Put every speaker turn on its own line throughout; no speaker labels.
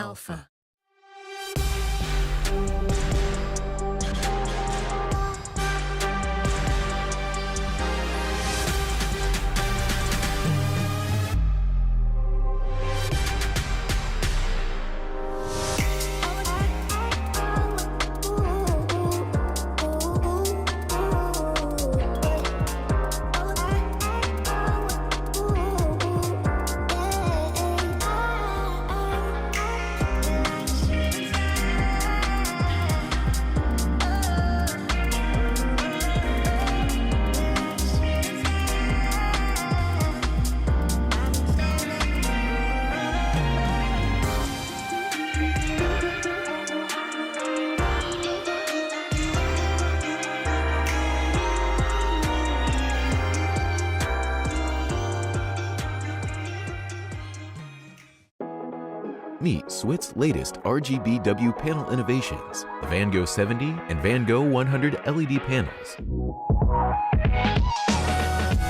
Alpha.
Meet Swit's latest RGBW panel innovations, the Van Gogh 70 and Van Gogh 100 LED panels.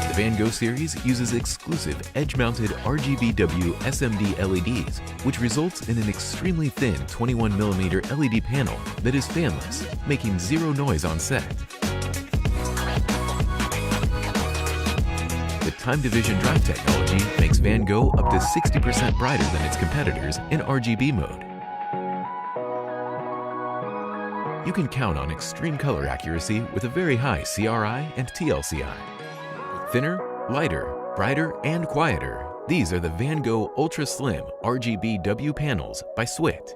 The Van Gogh series uses exclusive edge-mounted RGBW SMD LEDs, which results in an extremely thin 21mm LED panel that is fanless, making zero noise on set. The time division drive technology makes Van Gogh up to 60% brighter than its competitors in RGB mode. You can count on extreme color accuracy with a very high CRI and TLCI. Thinner, lighter, brighter, and quieter. These are the Van Gogh Ultra Slim RGBW panels by Swit.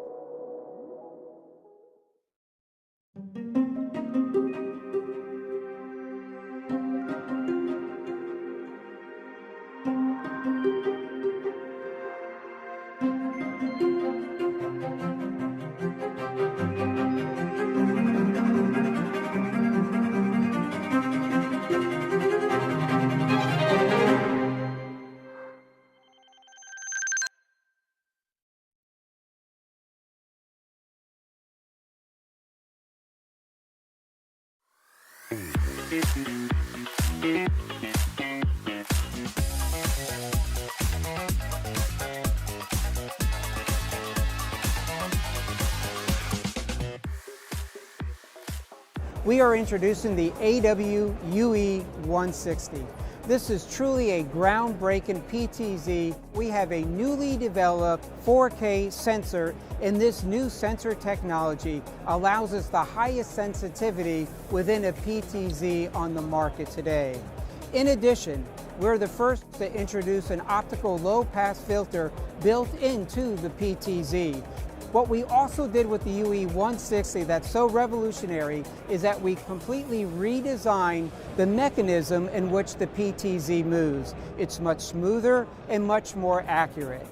We are introducing the AW-UE160. This is truly a groundbreaking PTZ. We have a newly developed 4K sensor, and this new sensor technology allows us the highest sensitivity within a PTZ on the market today. In addition, we're the first to introduce an optical low-pass filter built into the PTZ. What we also did with the UE160 that's so revolutionary is that we completely redesigned the mechanism in which the PTZ moves. It's much smoother and much more accurate.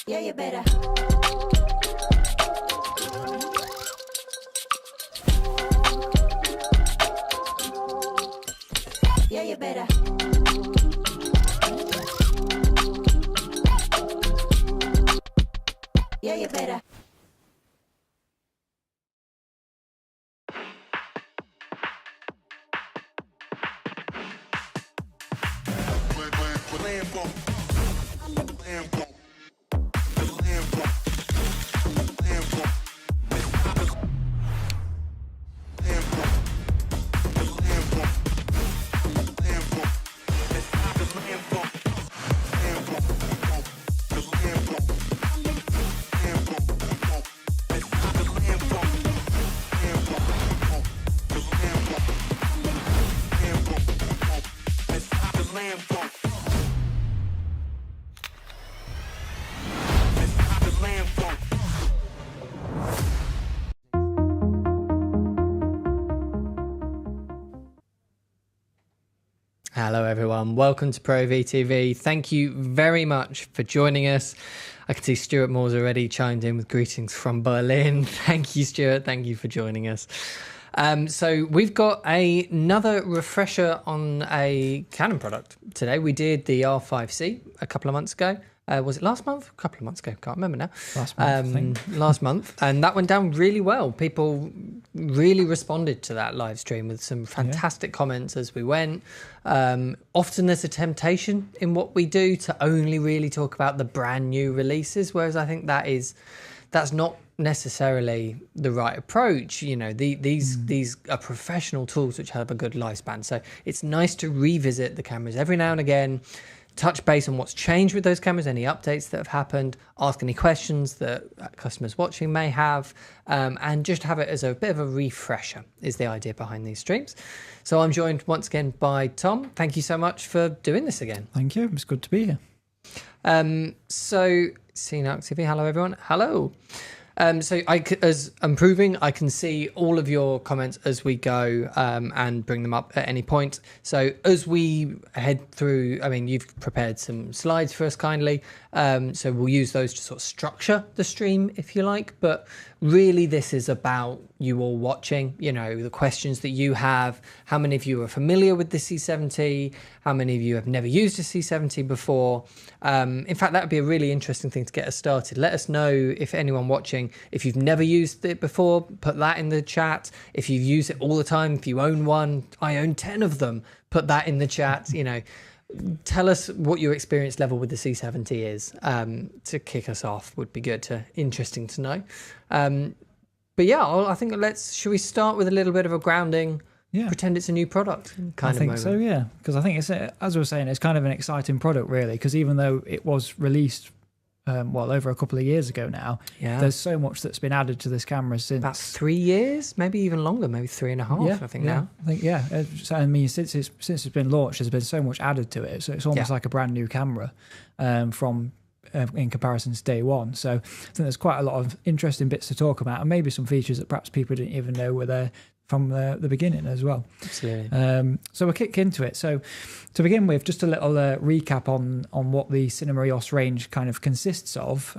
Yeah, you better. Yeah, you better. Yeah, you better.
Hello everyone, welcome to ProAV TV. Thank you very much for joining us. I can see Stuart Moore's already chimed in with greetings from Berlin. Thank you, Stuart. Thank you for joining us. So we've got another refresher on a Canon product today. We did the R5C a couple of months ago. Was it last month? A couple of months ago, can't remember now.
Last month, I think.
Last month, and that went down really well. People really responded to that live stream with some fantastic comments as we went. Often there's a temptation in what we do to only really talk about the brand new releases, whereas I think that's not necessarily the right approach. You know, these are professional tools which have a good lifespan. So it's nice to revisit the cameras every now and again, touch base on what's changed with those cameras, any updates that have happened, ask any questions that customers watching may have, and just have it as a bit of a refresher is the idea behind these streams. So I'm joined once again by Tom. Thank you so much for doing this again.
Thank you. It's good to be here.
So CNarc TV, hello everyone. Hello. So as I'm proving, I can see all of your comments as we go and bring them up at any point. So as we head through, I mean, you've prepared some slides for us kindly. So we'll use those to sort of structure the stream, if you like. But really, this is about you all watching, you know, the questions that you have. How many of you are familiar with the C70? How many of you have never used a C70 before? In fact, that would be a really interesting thing to get us started. Let us know if anyone watching, if you've never used it before, put that in the chat. If you use it all the time, if you own one, I own 10 of them, put that in the chat, you know. Tell us what your experience level with the C70 is. To kick us off would be good, interesting to know. But yeah, I think should we start with a little bit of a grounding? Yeah. Pretend it's a new product kind of moment.
So, yeah, because I think it's, as I was saying, it's kind of an exciting product really, because even though it was released over a couple of years ago now, there's so much that's been added to this camera since
about 3 years, maybe even longer, maybe 3.5. I think now.
So, I mean, since it's been launched, there's been so much added to it. So it's almost like a brand new camera from in comparison to day one. So I think there's quite a lot of interesting bits to talk about, and maybe some features that perhaps people didn't even know were there from the beginning as well.
Absolutely.
So we'll kick into it. So to begin with, just a little recap on what the Cinema EOS range kind of consists of.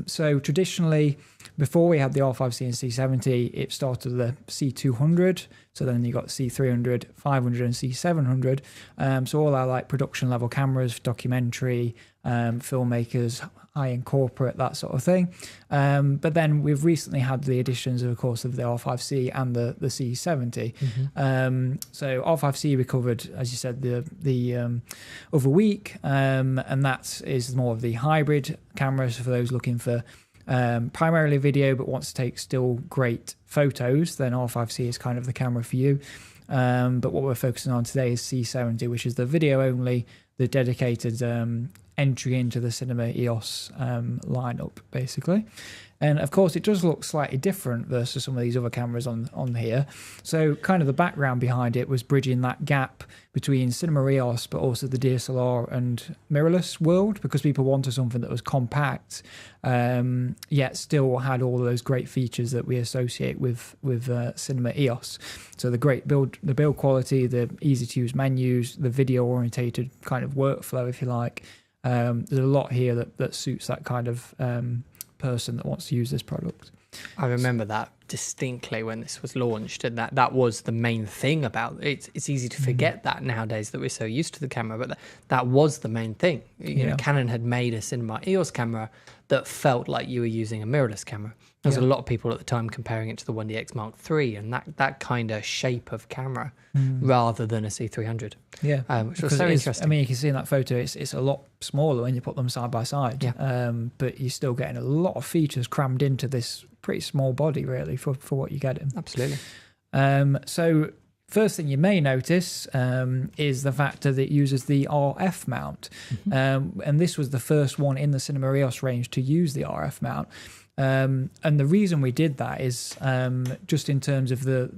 So traditionally, before we had the R5C and C70, it started with the C200. So then you got C300, 500 and C700. So all our like production level cameras, documentary, filmmakers, high-end corporate, that sort of thing. But then we've recently had the additions, of course, of the R5C and the C70. Mm-hmm. So R5C we covered, as you said, the other week, and that is more of the hybrid cameras for those looking for primarily video but wants to take still great photos. Then R5C is kind of the camera for you. But what we're focusing on today is C70, which is the video only, the dedicated entry into the Cinema EOS lineup, basically. And of course, it does look slightly different versus some of these other cameras on here. So kind of the background behind it was bridging that gap between Cinema EOS, but also the DSLR and mirrorless world, because people wanted something that was compact, yet still had all of those great features that we associate with Cinema EOS. So the great build quality, the easy to use menus, the video orientated kind of workflow, if you like. There's a lot here that suits that kind of person that wants to use this product.
I remember that distinctly when this was launched, and that was the main thing about it. It's easy to forget that nowadays that we're so used to the camera, but that was the main thing. You know, Canon had made a Cinema EOS camera that felt like you were using a mirrorless camera. There was a lot of people at the time comparing it to the 1DX Mark III and that kind of shape of camera rather than a C300.
Yeah,
which was so interesting.
I mean, you can see in that photo, it's a lot smaller when you put them side by side. Yeah. But you're still getting a lot of features crammed into this pretty small body, really, for what you're getting.
Absolutely.
So first thing you may notice is the fact that it uses the RF mount. Mm-hmm. And this was the first one in the Cinema EOS range to use the RF mount. And the reason we did that is just in terms of the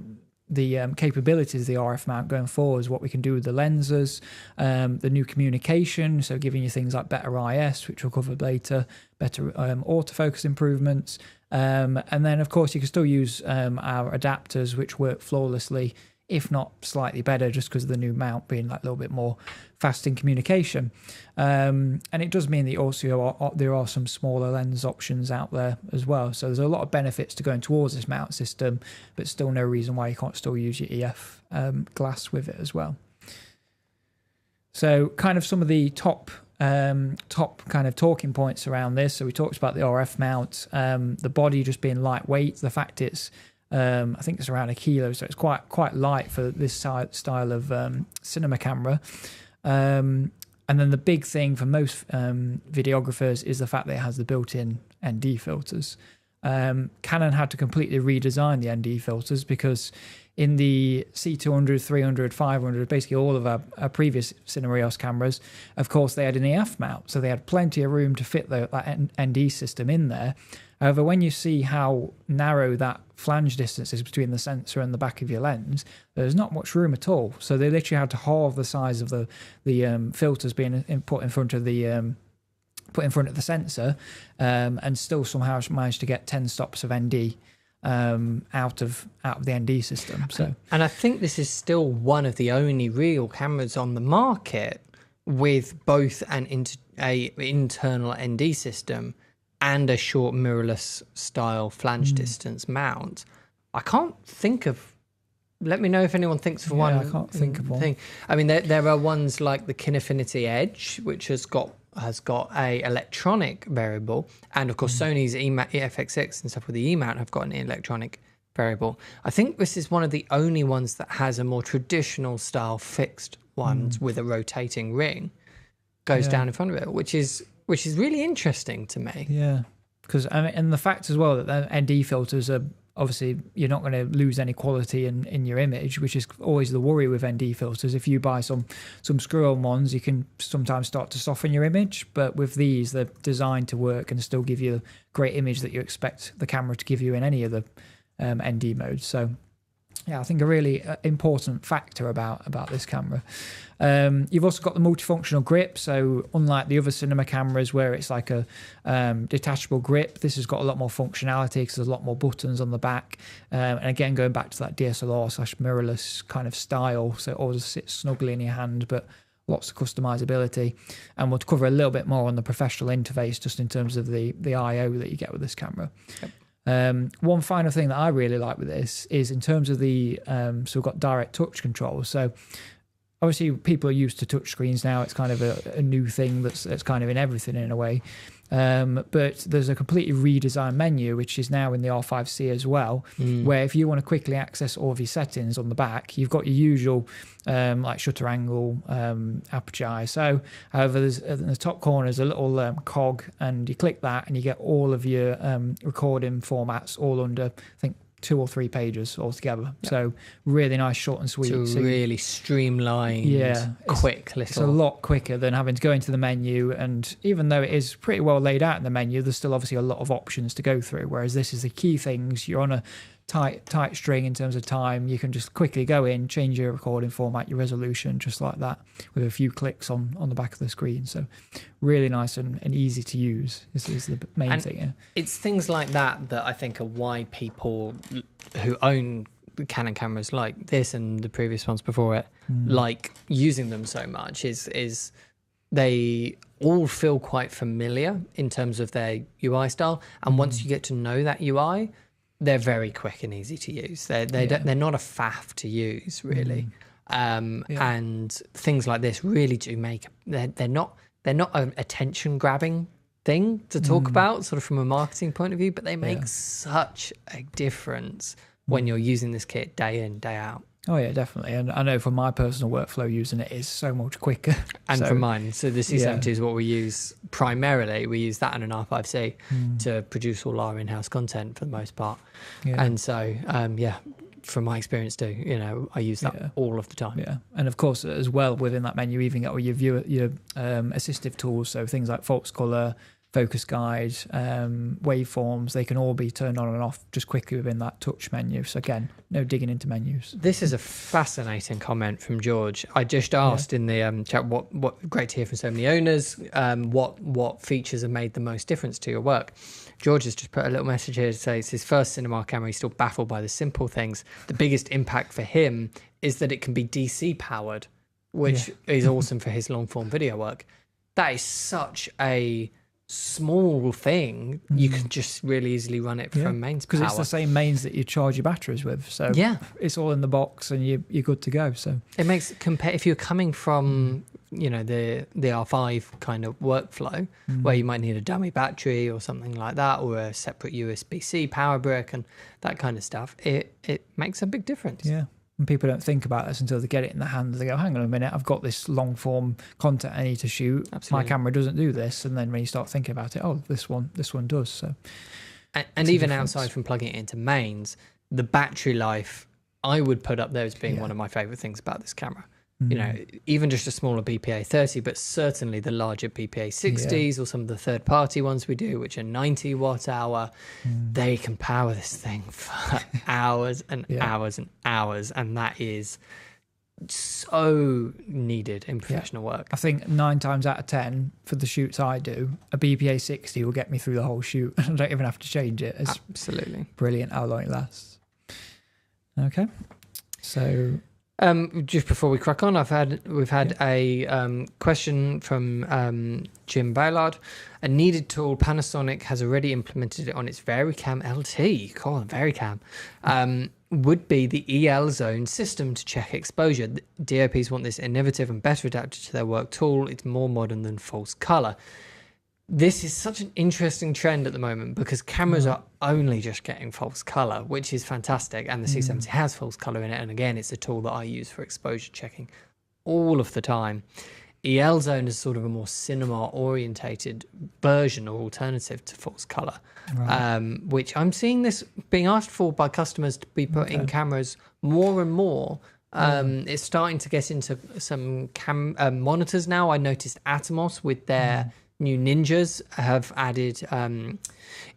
capabilities of the RF mount going forward, is what we can do with the lenses, the new communication, so giving you things like better IS, which we'll cover later, better autofocus improvements, and then of course you can still use our adapters, which work flawlessly if not slightly better, just because of the new mount being like a little bit more fast in communication. And it does mean that also there are some smaller lens options out there as well. So there's a lot of benefits to going towards this mount system, but still no reason why you can't still use your EF glass with it as well. So kind of some of the top kind of talking points around this. So we talked about the RF mount, the body just being lightweight, the fact it's I think it's around 1 kilo, so it's quite light for this style of cinema camera. And then the big thing for most videographers is the fact that it has the built-in ND filters. Canon had to completely redesign the ND filters because in the C200, 300, 500, basically all of our previous Cinema EOS cameras, of course, they had an EF mount, so they had plenty of room to fit that ND system in there. However, when you see how narrow that flange distance is between the sensor and the back of your lens, there's not much room at all. So they literally had to halve the size of the filters being put in front of the sensor, and still somehow managed to get 10 stops of ND out of the ND system. So,
and I think this is still one of the only real cameras on the market with both an internal ND system and a short mirrorless style flange distance mount. I can't think of. Let me know if anyone thinks of one.
I can't think of one
thing. I mean, there are ones like the Kinefinity Edge, which has got a electronic variable, and of course Sony's FX6 and stuff with the E-mount have got an electronic variable. I think this is one of the only ones that has a more traditional style fixed ones with a rotating ring goes down in front of it, which is really interesting to me.
Yeah, because I mean, and the fact as well that the ND filters are obviously you're not going to lose any quality in your image, which is always the worry with ND filters. If you buy some screw-on ones, you can sometimes start to soften your image, but with these, they're designed to work and still give you a great image that you expect the camera to give you in any of the ND modes. So yeah, I think a really important factor about this camera. You've also got the multifunctional grip. So unlike the other cinema cameras where it's like a detachable grip, this has got a lot more functionality because there's a lot more buttons on the back. And again, going back to that DSLR/mirrorless kind of style, so it always sits snugly in your hand, but lots of customizability. And we'll cover a little bit more on the professional interface just in terms of the I/O that you get with this camera. Yep. One final thing that I really like with this is in terms of the so we've got direct touch control. So obviously people are used to touch screens now. It's kind of a new thing that's kind of in everything in a way. But there's a completely redesigned menu, which is now in the R5C as well, where if you want to quickly access all of your settings on the back, you've got your usual like shutter angle, aperture ISO. However, there's in the top corner is a little cog, and you click that and you get all of your recording formats all under, I think, 2 or 3 pages altogether. Yep. So really nice, short and sweet.
So really streamlined, quick little.
It's a lot quicker than having to go into the menu, and even though it is pretty well laid out in the menu, there's still obviously a lot of options to go through, whereas this is the key things. You're on a tight string in terms of time. You can just quickly go in, change your recording format, your resolution, just like that, with a few clicks on the back of the screen. So really nice and easy to use is the main thing. Yeah.
It's things like that I think are why people who own Canon cameras like this and the previous ones before it like using them so much is they all feel quite familiar in terms of their UI style, and once you get to know that UI, they're very quick and easy to use. They're not a faff to use, really. And things like this really do make they're not an attention grabbing thing to talk about, sort of from a marketing point of view, but they make such a difference when you're using this kit day in, day out.
Oh yeah, definitely. And I know from my personal workflow using it is so much quicker.
And from mine. So the C70 is what we use primarily. We use that and an R5C to produce all our in-house content for the most part. Yeah. And so, from my experience too, I use that all of the time. Yeah.
And of course, as well, within that menu, you even get all your assistive tools. So things like false color, focus guide, waveforms, they can all be turned on and off just quickly within that touch menu. So again, no digging into menus.
This is a fascinating comment from George. I just asked in the chat, what great to hear from so many owners, what features have made the most difference to your work. George has just put a little message here to say it's his first cinema camera. He's still baffled by the simple things. The biggest impact for him is that it can be DC powered, which is awesome for his long form video work. That is such a small thing. You can just really easily run it from mains power.
Because it's the same mains that you charge your batteries with. So it's all in the box and you're good to go. So
it makes if you're coming from the R5 kind of workflow where you might need a dummy battery or something like that, or a separate USB-C power brick and that kind of stuff, it makes a big difference.
Yeah. And people don't think about this until they get it in the hand. They go, hang on a minute, I've got this long form content I need to shoot.
Absolutely.
My camera doesn't do this. And then when you start thinking about it, oh, this one does. So,
and even outside from plugging it into mains, the battery life I would put up there as being one of my favorite things about this camera. Even just a smaller BPA 30, but certainly the larger BPA 60s or some of the third-party ones we do, which are 90 watt hour, they can power this thing for hours and hours and hours, and that is so needed in professional work.
I think 9 times out of 10 for the shoots I do, a BPA 60 will get me through the whole shoot. I don't even have to change it. It's
absolutely
brilliant how long it lasts. Okay, so
just before we crack on, we've had a question from Jim Ballard. A needed tool, Panasonic has already implemented it on its VariCam LT. Call it VariCam. Would be the EL zone system to check exposure. DOPs want this innovative and better adapted to their work tool. It's more modern than false color. This is such an interesting trend at the moment because cameras are only just getting false color, which is fantastic. And the C70 has false color in it. And again, it's a tool that I use for exposure checking all of the time. EL Zone is sort of a more cinema orientated version or alternative to false color, which I'm seeing this being asked for by customers to be put in cameras more and more. It's starting to get into some monitors now. I noticed Atomos with their new Ninjas have added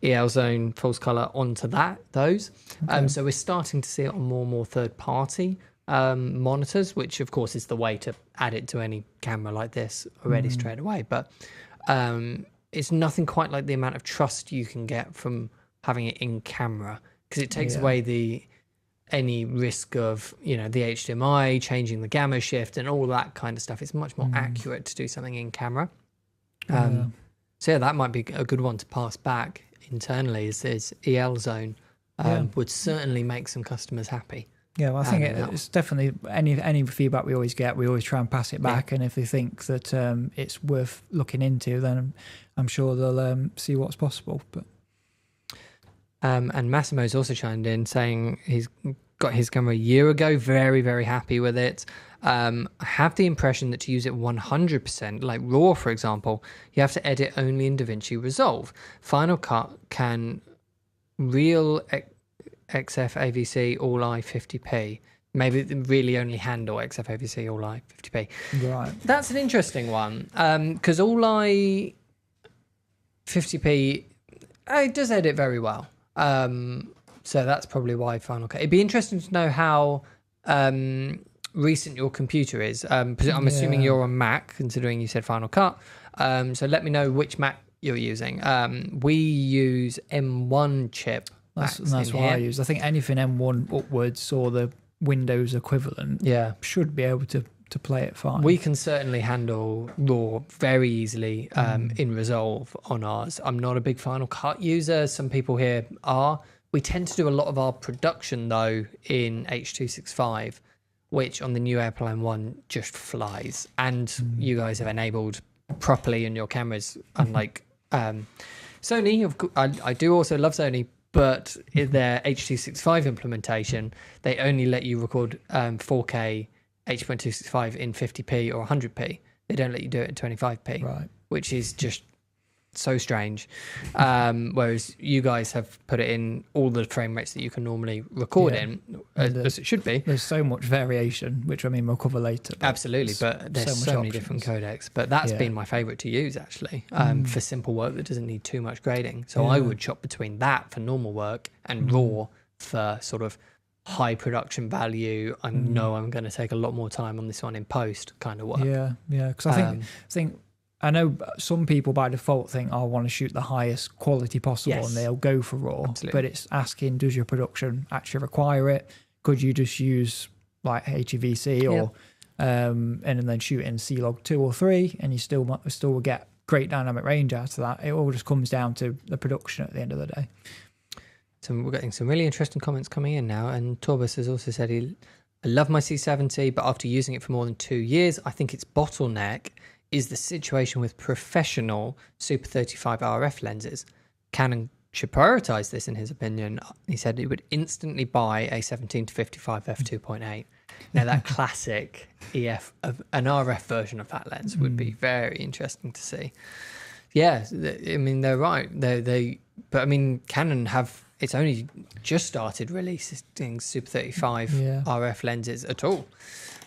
EL Zone false color onto those. So we're starting to see it on more and more third-party monitors, which of course is the way to add it to any camera like this already straight away. But it's nothing quite like the amount of trust you can get from having it in camera, because it takes away any risk of the HDMI changing the gamma shift and all that kind of stuff. It's much more accurate to do something in camera. So yeah, that might be a good one to pass back internally. Is EL Zone would certainly make some customers happy.
Yeah, well, I think it's definitely any feedback we always get, we always try and pass it back. And if they think that it's worth looking into, then I'm sure they'll see what's possible. But
and Massimo's also chimed in saying he's got his camera a year ago, very, very happy with it. I have the impression that to use it 100%, like RAW, for example, you have to edit only in DaVinci Resolve. Final Cut can real XF AVC all I 50p. Maybe really only handle XF AVC all I 50p.
Right.
That's an interesting one, because all I 50p it does edit very well. So that's probably why Final Cut. It'd be interesting to know how recent your computer is. I'm assuming you're on Mac, considering you said Final Cut. So let me know which Mac you're using. We use M1 chip.
That's what I use. I think anything M1 upwards or the Windows equivalent should be able to play it fine.
We can certainly handle RAW very easily in Resolve on ours. I'm not a big Final Cut user. Some people here are. We tend to do a lot of our production, though, in H.265, which on the new Apple M1 just flies. And you guys have enabled properly in your cameras, unlike Sony. I do also love Sony, but in their H.265 implementation, they only let you record 4K H.265 in 50p or 100p. They don't let you do it in 25p, which is just so strange. Whereas you guys have put it in all the frame rates that you can normally record in, as it should be.
There's so much variation, which I mean we'll cover later.
Absolutely, but there's so many different codecs. But that's been my favourite to use actually, for simple work that doesn't need too much grading. So I would chop between that for normal work and RAW for sort of high production value. I know I'm going to take a lot more time on this one in post kind of work.
Yeah, because I think I know some people by default think, I want to shoot the highest quality possible, and they'll go for RAW.
Absolutely.
But it's asking, does your production actually require it? Could you just use like HEVC or and then shoot in C-Log 2 or 3, and you still will get great dynamic range out of that? It all just comes down to the production at the end of the day.
So we're getting some really interesting comments coming in now, and Torbus has also said I love my C70, but after using it for more than 2 years, I think its bottleneck is the situation with professional Super 35 RF lenses. Canon should prioritize this in his opinion. He said he would instantly buy a 17 to 55 f2.8. Now that classic EF, an RF version of that lens would be very interesting to see. Yeah, I mean, they're right. But I mean, Canon it's only just started releasing Super 35 RF lenses at all,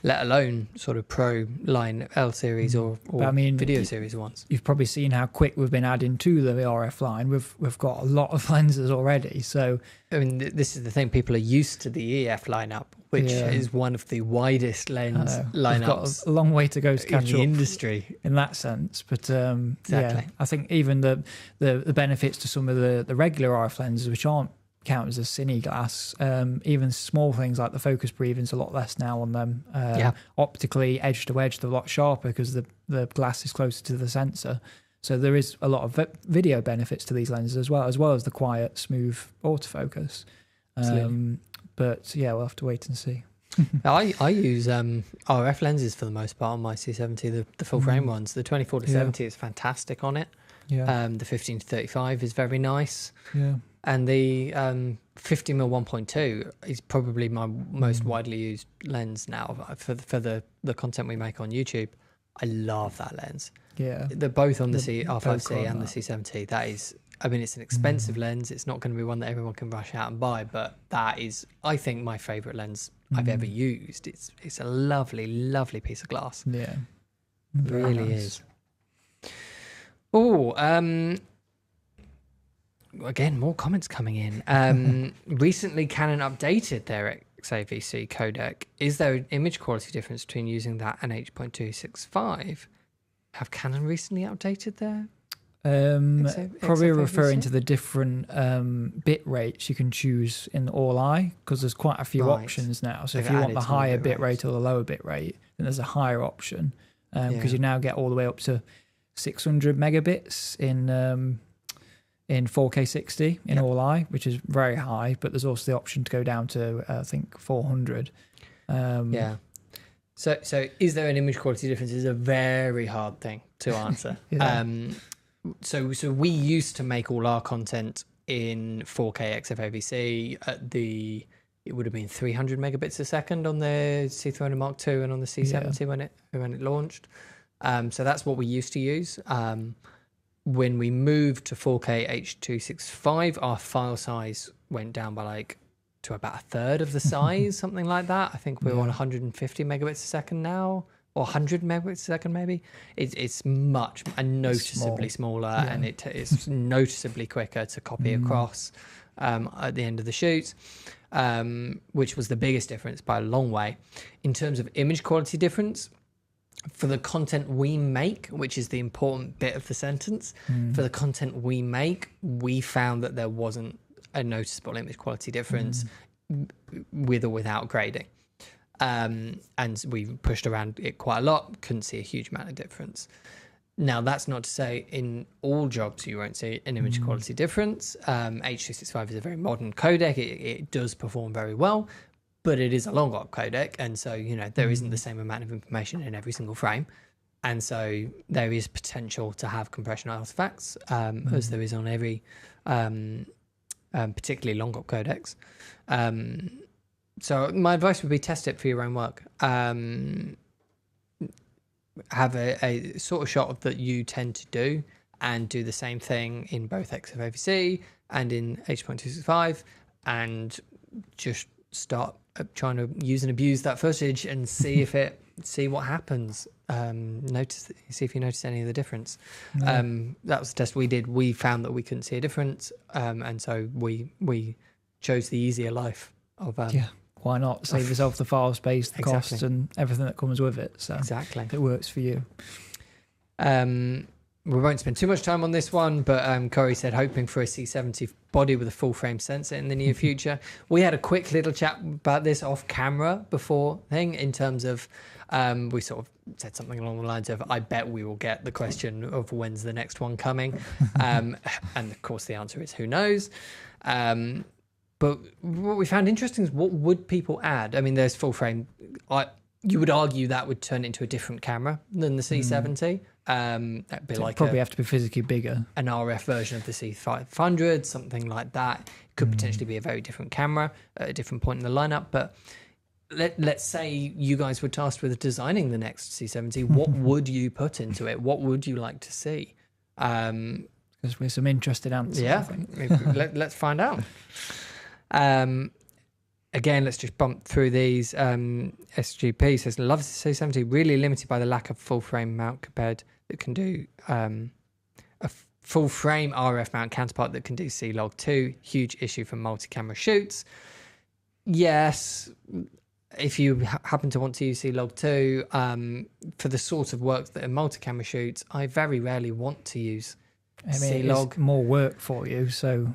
let alone sort of pro line L series or I mean, video series ones.
You've probably seen how quick we've been adding to the RF line. We've got a lot of lenses already. So
I mean, this is the thing. People are used to the EF lineup, which is one of the widest lens lineups. We've got a long way to go to catch in the
up
industry
in that sense. But
exactly.
I think even the benefits to some of the regular RF lenses, which aren't counted as a cine glass, even small things like the focus breathing's a lot less now on them. Optically, edge to edge, they're a lot sharper because the glass is closer to the sensor. So there is a lot of video benefits to these lenses as well as the quiet, smooth autofocus. But yeah, we'll have to wait and see.
I use RF lenses for the most part on my C70, the full frame ones. The 24 to 70 is fantastic on it. The 15 to 35 is very nice. And the 50mm 1.2 is probably my most widely used lens now for the content we make on YouTube. I love that lens. They're both on the R5C and the C70. That is, I mean, it's an expensive lens. It's not going to be one that everyone can rush out and buy, but that is, I think, my favorite lens I've ever used. It's a lovely, lovely piece of glass.
Yeah,
it really is. Oh, again, more comments coming in. Recently, Canon updated their XAVC codec. Is there an image quality difference between using that and H.265? Have Canon recently updated their
probably
XAVC?
referring to the different bit rates you can choose in the All-I, because there's quite a few options now. So if you want the higher bit rate or the lower bit rate, then there's a higher option, because you now get all the way up to 600 megabits in 4K 60 in All-I, which is very high, but there's also the option to go down to I think 400.
So is there an image quality difference? Is a very hard thing to answer. So we used to make all our content in 4K XFAVC at it would have been 300 megabits a second on the C300 Mark II and on the C70 when it launched. So that's what we used to use. When we moved to 4K H.265, our file size went down by to about a third of the size, something like that. I think we're on 150 megabits a second now, or 100 megabits a second maybe. It's much noticeably smaller, and it's noticeably quicker to copy across at the end of the shoot, which was the biggest difference by a long way. In terms of image quality difference, for the content we make, which is the important bit of the sentence, for the content we make, we found that there wasn't a noticeable image quality difference with or without grading. And we pushed around it quite a lot, couldn't see a huge amount of difference. Now, that's not to say in all jobs you won't see an image quality difference. H.265 is a very modern codec. It does perform very well, but it is a long op codec, and so there isn't the same amount of information in every single frame, and so there is potential to have compression artifacts as there is on every particularly long op codecs. So my advice would be test it for your own work. Have a sort of shot that you tend to do, and do the same thing in both XFAVC and in H.265, and just start trying to use and abuse that footage and see see what happens. See if you notice any of the difference. That was the test we did. We found that we couldn't see a difference, and so we chose the easier life of
why not save yourself the file space, the costs, and everything that comes with it. So
exactly,
if it works for you.
We won't spend too much time on this one, but Corey said hoping for a C70 body with a full frame sensor in the near future. We had a quick little chat about this off camera before in terms of we sort of said something along the lines of, I bet we will get the question of when's the next one coming. And of course the answer is who knows. But what we found interesting is what would people add? I mean, there's full frame. You would argue that would turn into a different camera than the C70. That'd be like
probably have to be physically bigger.
An RF version of the C500, something like that. It could potentially be a very different camera at a different point in the lineup. But let's say you guys were tasked with designing the next C70. What would you put into it? What would you like to see?
Because we're some interested answers.
Yeah,
I think.
let's find out. Again, let's just bump through these. SGP says, loves the C70, really limited by the lack of full frame mount compared that can do a full frame RF mount counterpart that can do C-Log 2. Huge issue for multi-camera shoots. Yes, if you happen to want to use C-Log 2 for the sort of work that are multi-camera shoots, I very rarely want to use C-Log.
It's more work for you, so...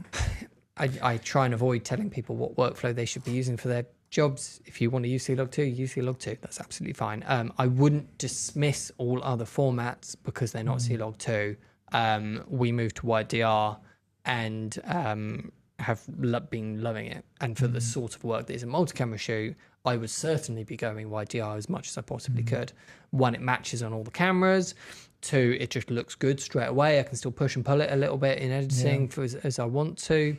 I try and avoid telling people what workflow they should be using for their jobs. If you want to use C-Log 2, use C-Log 2. That's absolutely fine. I wouldn't dismiss all other formats because they're not C-Log 2. We moved to WideDR and have been loving it. And for the sort of work that is a multi-camera shoot, I would certainly be going WideDR as much as I possibly could. One, it matches on all the cameras. Two, it just looks good straight away. I can still push and pull it a little bit in editing as I want to.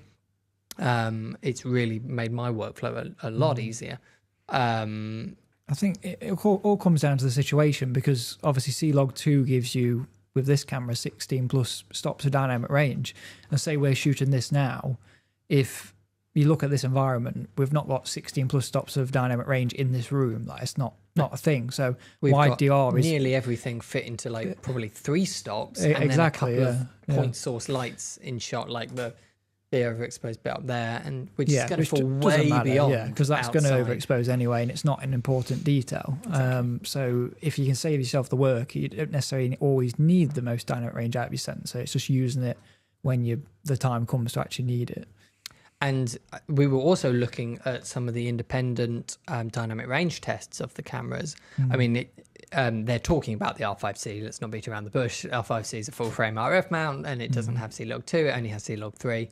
It's really made my workflow a lot easier.
I think it all comes down to the situation, because obviously C-Log 2 gives you, with this camera, 16 plus stops of dynamic range. And say we're shooting this now, if you look at this environment, we've not got 16 plus stops of dynamic range in this room. Like, it's not a thing. So WideDR is
nearly everything fit into like probably 3 stops,
and
exactly,
then
a couple of point source lights in shot, like the overexposed bit up there, and which is going to fall way beyond.
Because that's going to overexpose anyway, and it's not an important detail. Exactly. So if you can save yourself the work, you don't necessarily always need the most dynamic range out of your sensor. It's just using it when the time comes to actually need it.
And we were also looking at some of the independent dynamic range tests of the cameras. I mean, they're talking about the R5C. Let's not beat around the bush. R5C is a full frame RF mount, and it doesn't have C-Log 2. It only has C-Log 3.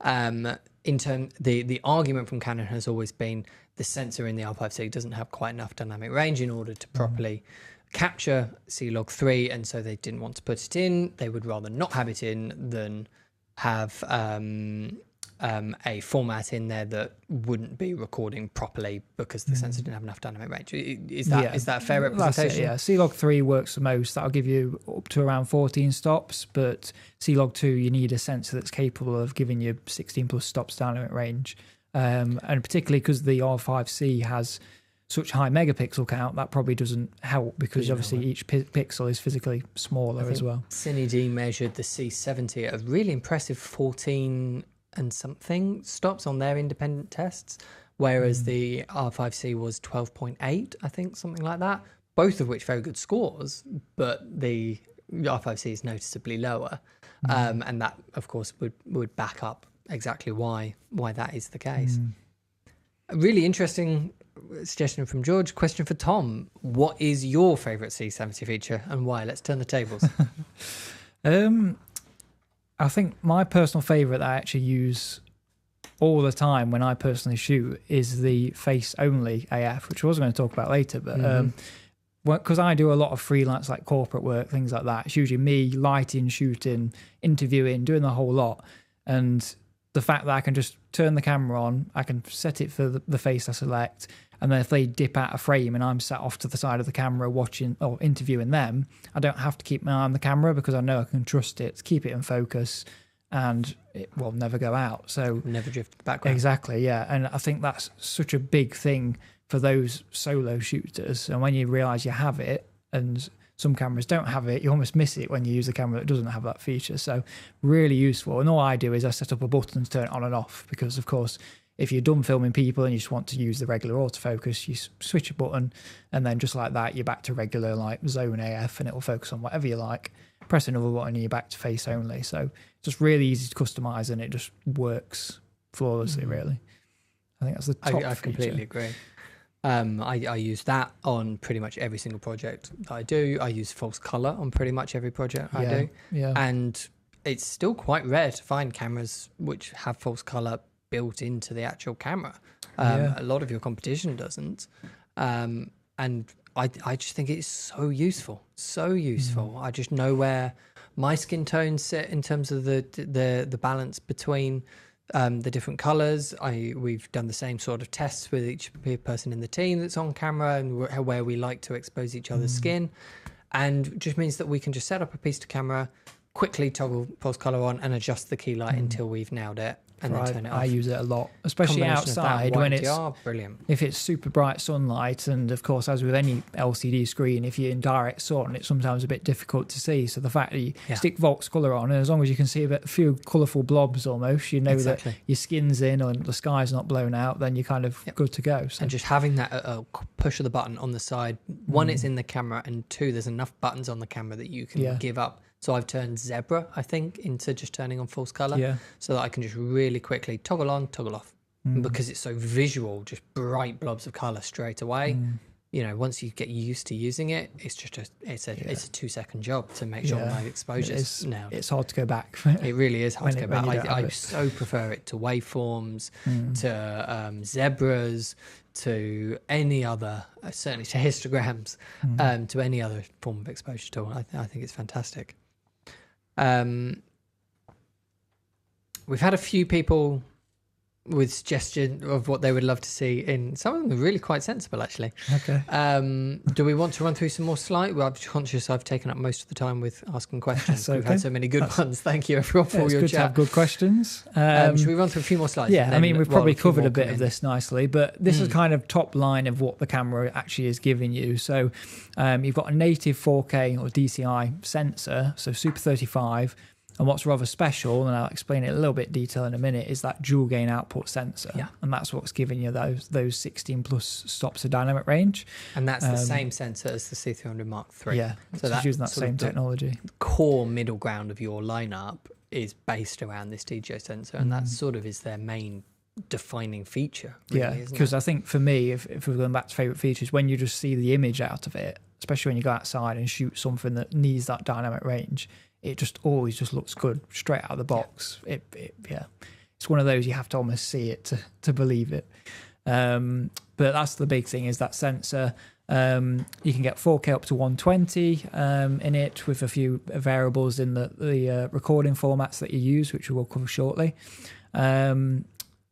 The argument from Canon has always been the sensor in the R5C doesn't have quite enough dynamic range in order to properly capture C-Log 3, and so they didn't want to put it in. They would rather not have it in than have a format in there that wouldn't be recording properly because the sensor didn't have enough dynamic range. Is that a fair representation?
Yeah, C-Log 3 works the most. That'll give you up to around 14 stops, but C-Log 2, you need a sensor that's capable of giving you 16 plus stops dynamic range. And particularly because the R5C has such high megapixel count, that probably doesn't help, because obviously each pixel is physically smaller as well. CineD
measured the C70 at a really impressive 14 and something stops on their independent tests, whereas the R5C was 12.8, I think, something like that, both of which very good scores, but the R5C is noticeably lower. And that, of course, would back up exactly why that is the case. A really interesting suggestion from George. Question for Tom: what is your favorite C70 feature and why? Let's turn the tables.
I think my personal favorite that I actually use all the time when I personally shoot is the face only AF, which I was going to talk about later, but because I do a lot of freelance, like corporate work, things like that, it's usually me lighting, shooting, interviewing, doing the whole lot. And the fact that I can just turn the camera on, I can set it for the face I select, And then if they dip out of frame and I'm sat off to the side of the camera watching or interviewing them, I don't have to keep my eye on the camera because I know I can trust it to keep it in focus and it will never go out. So
never drift to the background.
Exactly, yeah. And I think that's such a big thing for those solo shooters. And when you realise you have it, and some cameras don't have it, you almost miss it when you use a camera that doesn't have that feature. So really useful. And all I do is I set up a button to turn it on and off because, of course, if you're done filming people and you just want to use the regular autofocus, you switch a button and then just like that, you're back to regular like zone AF and it will focus on whatever you like. Press another button and you're back to face only. So it's just really easy to customize and it just works flawlessly, really. I think that's the top
I completely agree. I use that on pretty much every single project that I do. I use false color on pretty much every project I do.
Yeah.
And it's still quite rare to find cameras which have false color built into the actual camera. A lot of your competition doesn't. And I just think it's so useful. I just know where my skin tones sit in terms of the balance between the different colors. We've done the same sort of tests with each person in the team that's on camera and where we like to expose each other's skin, and just means that we can just set up a piece to camera, quickly toggle false color on and adjust the key light until we've nailed it and then turn it off.
I use it a lot, especially outside when it's
brilliant.
If it's super bright sunlight, and of course, as with any LCD screen, if you're in direct sun, it's sometimes a bit difficult to see. So the fact that you stick Volx color on, and as long as you can see a few colourful blobs almost, you know that your skin's in and the sky's not blown out, then you're kind of good to go. So.
And just having that push of the button on the side, one, it's in the camera, and two, there's enough buttons on the camera that you can give up. So I've turned zebra, I think, into just turning on false color, so that I can just really quickly toggle on, toggle off. And because it's so visual, just bright blobs of color straight away. You know, once you get used to using it, it's just it's a 2-second job to make sure my exposure's nailed.
It's hard to go back.
It really is hard to go back. I so prefer it to waveforms, to zebras, to any other, certainly to histograms, to any other form of exposure tool. I think it's fantastic. We've had a few people with suggestion of what they would love to see in. Some of them are really quite sensible, actually.
Okay.
Do we want to run through some more slides? Well, I'm conscious I've taken up most of the time with asking questions.
We've
had so many good ones. Thank you, everyone, for all your
chat. It's good to have good questions.
Should we run through a few more slides?
Yeah, I mean, we've probably covered a bit of this nicely, but this is kind of top line of what the camera actually is giving you. So you've got a native 4K or DCI sensor, so Super 35. And what's rather special, and I'll explain it a little bit detail in a minute, is that dual gain output sensor. Yeah. And that's what's giving you those 16 plus stops of dynamic range.
And that's the same sensor as the C300 Mark III.
Yeah, so that's using that same technology.
The core middle ground of your lineup is based around this DJ sensor, and that sort of is their main defining feature. Really,
because I think for me, if we're going back to favourite features, when you just see the image out of it, especially when you go outside and shoot something that needs that dynamic range, it just always just looks good straight out of the box. It's one of those you have to almost see it to believe it. But that's the big thing, is that sensor. You can get 4K up to 120 in it, with a few variables in the recording formats that you use, which we will cover shortly.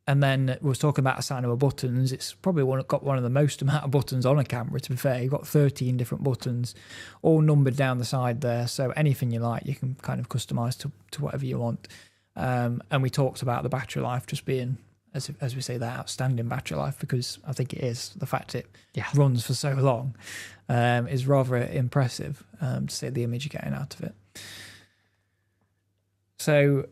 And then we were talking about assignable buttons. It's probably got one of the most amount of buttons on a camera, to be fair. You've got 13 different buttons, all numbered down the side there. So anything you like, you can kind of customize to whatever you want. And we talked about the battery life just being, as we say, that outstanding battery life, because I think it is. The fact it runs for so long is rather impressive, to see the image you're getting out of it. So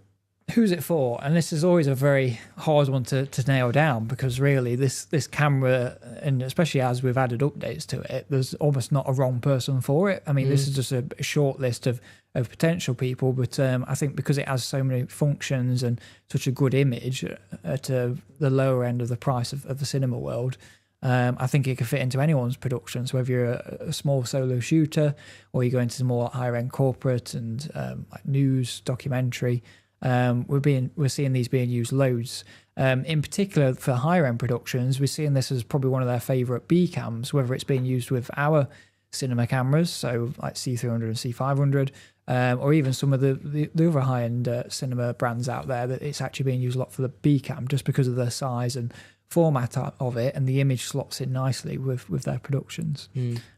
who's it for? And this is always a very hard one to nail down, because really this camera, and especially as we've added updates to it, there's almost not a wrong person for it. I mean, this is just a short list of potential people, but I think because it has so many functions and such a good image at the lower end of the price of the cinema world, I think it can fit into anyone's production. So whether you're a small solo shooter, or you go into more higher end corporate and like news, documentary, we're seeing these being used loads. In particular for higher end productions, we're seeing this as probably one of their favourite B cams, whether it's being used with our cinema cameras, so like C300 and C500, or even some of the other high end cinema brands out there, that it's actually being used a lot for the B cam, just because of their size and format of it, and the image slots in nicely with their productions.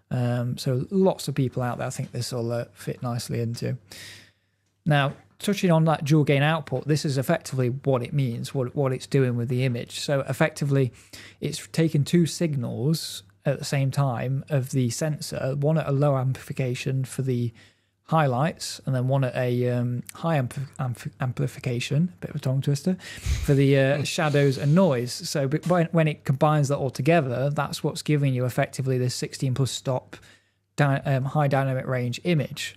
So lots of people out there, I think this will fit nicely into. Now, touching on that dual gain output, this is effectively what it means, what it's doing with the image. So effectively, it's taking two signals at the same time of the sensor, one at a low amplification for the highlights, and then one at a high amplification, bit of a tongue twister, for the shadows and noise. So when it combines that all together, that's what's giving you effectively this 16 plus stop high dynamic range image.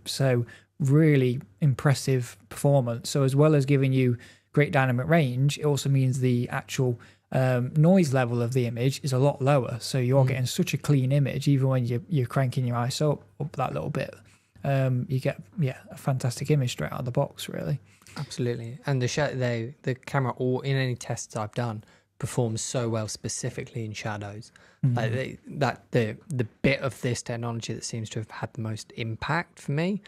So really impressive performance. So as well as giving you great dynamic range, it also means the actual noise level of the image is a lot lower. So you're getting such a clean image, even when you're cranking your ISO up that little bit. You get a fantastic image straight out of the box, really.
Absolutely. And the camera, or in any tests I've done, performs so well specifically in shadows. Like the bit of this technology that seems to have had the most impact for me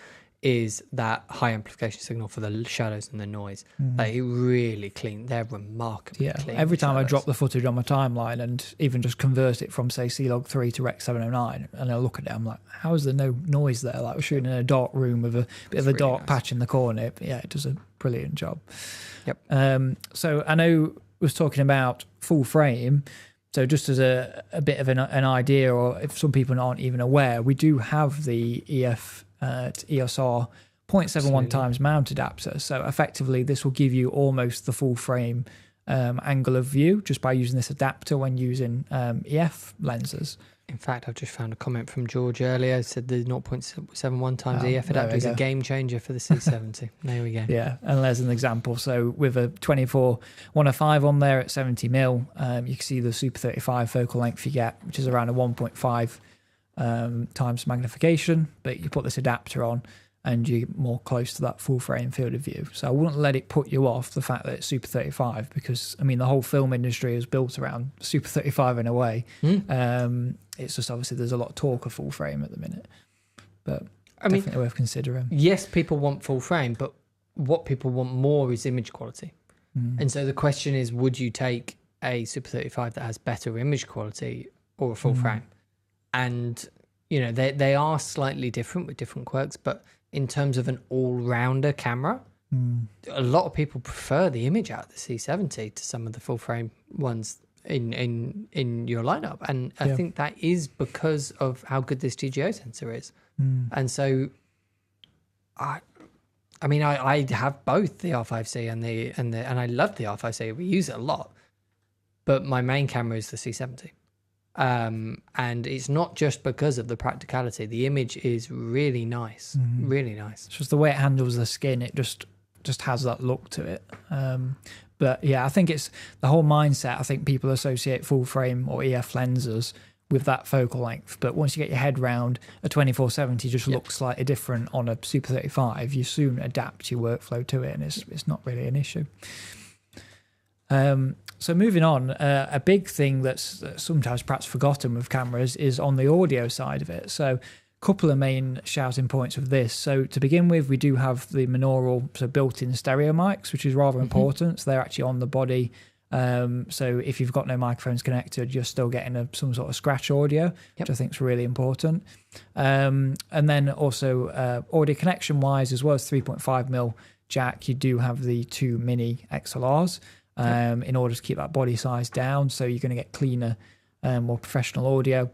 is that high amplification signal for the shadows and the noise. Like, it really clean. They're remarkably clean.
Every time I drop the footage on my timeline and even just convert it from, say, C-Log 3 to Rec 709, and I look at it, I'm like, how is there no noise there? Like, we're shooting in a dark room with a bit of a dark patch in the corner. It does a brilliant job.
Yep.
So I know we was talking about full frame. So just as a bit of an idea, or if some people aren't even aware, we do have the EF EOS R 0.71 times mount adapter. So effectively, this will give you almost the full frame angle of view just by using this adapter when using EF lenses.
In fact, I've just found a comment from George earlier. Said the 0.71 times EF adapter is a game changer for the C70. There we go.
Yeah, and there's an example. So with a 24-105 on there at 70mm, you can see the Super 35 focal length you get, which is around a 1.5 times magnification. But you put this adapter on, and you're more close to that full frame field of view. So I wouldn't let it put you off the fact that it's Super 35, because I mean the whole film industry is built around Super 35 in a way. It's just obviously there's a lot of talk of full frame at the minute, but definitely worth considering.
Yes, people want full frame, but what people want more is image quality. And so the question is, would you take a Super 35 that has better image quality or a full frame? And you know, they are slightly different with different quirks, but in terms of an all-rounder camera, a lot of people prefer the image out of the C70 to some of the full-frame ones in your lineup. And I think that is because of how good this TGO sensor is. And so, I have both the R5C and I love the R5C. We use it a lot, but my main camera is the C70. And it's not just because of the practicality. The image is really nice, really nice.
It's just the way it handles the skin. It just has that look to it. But yeah, I think it's the whole mindset. I think people associate full frame or EF lenses with that focal length. But once you get your head round, a 24-70 just looks slightly different on a Super 35. You soon adapt your workflow to it, and it's not really an issue. So moving on, a big thing that's sometimes perhaps forgotten with cameras is on the audio side of it. So a couple of main shouting points of this. So to begin with, we do have the monaural, so built-in stereo mics, which is rather important. So they're actually on the body. So if you've got no microphones connected, you're still getting some sort of scratch audio, which I think is really important. And then also audio connection-wise, as well as 3.5mm jack, you do have the two mini XLRs. In order to keep that body size down, so you're going to get cleaner, more professional audio.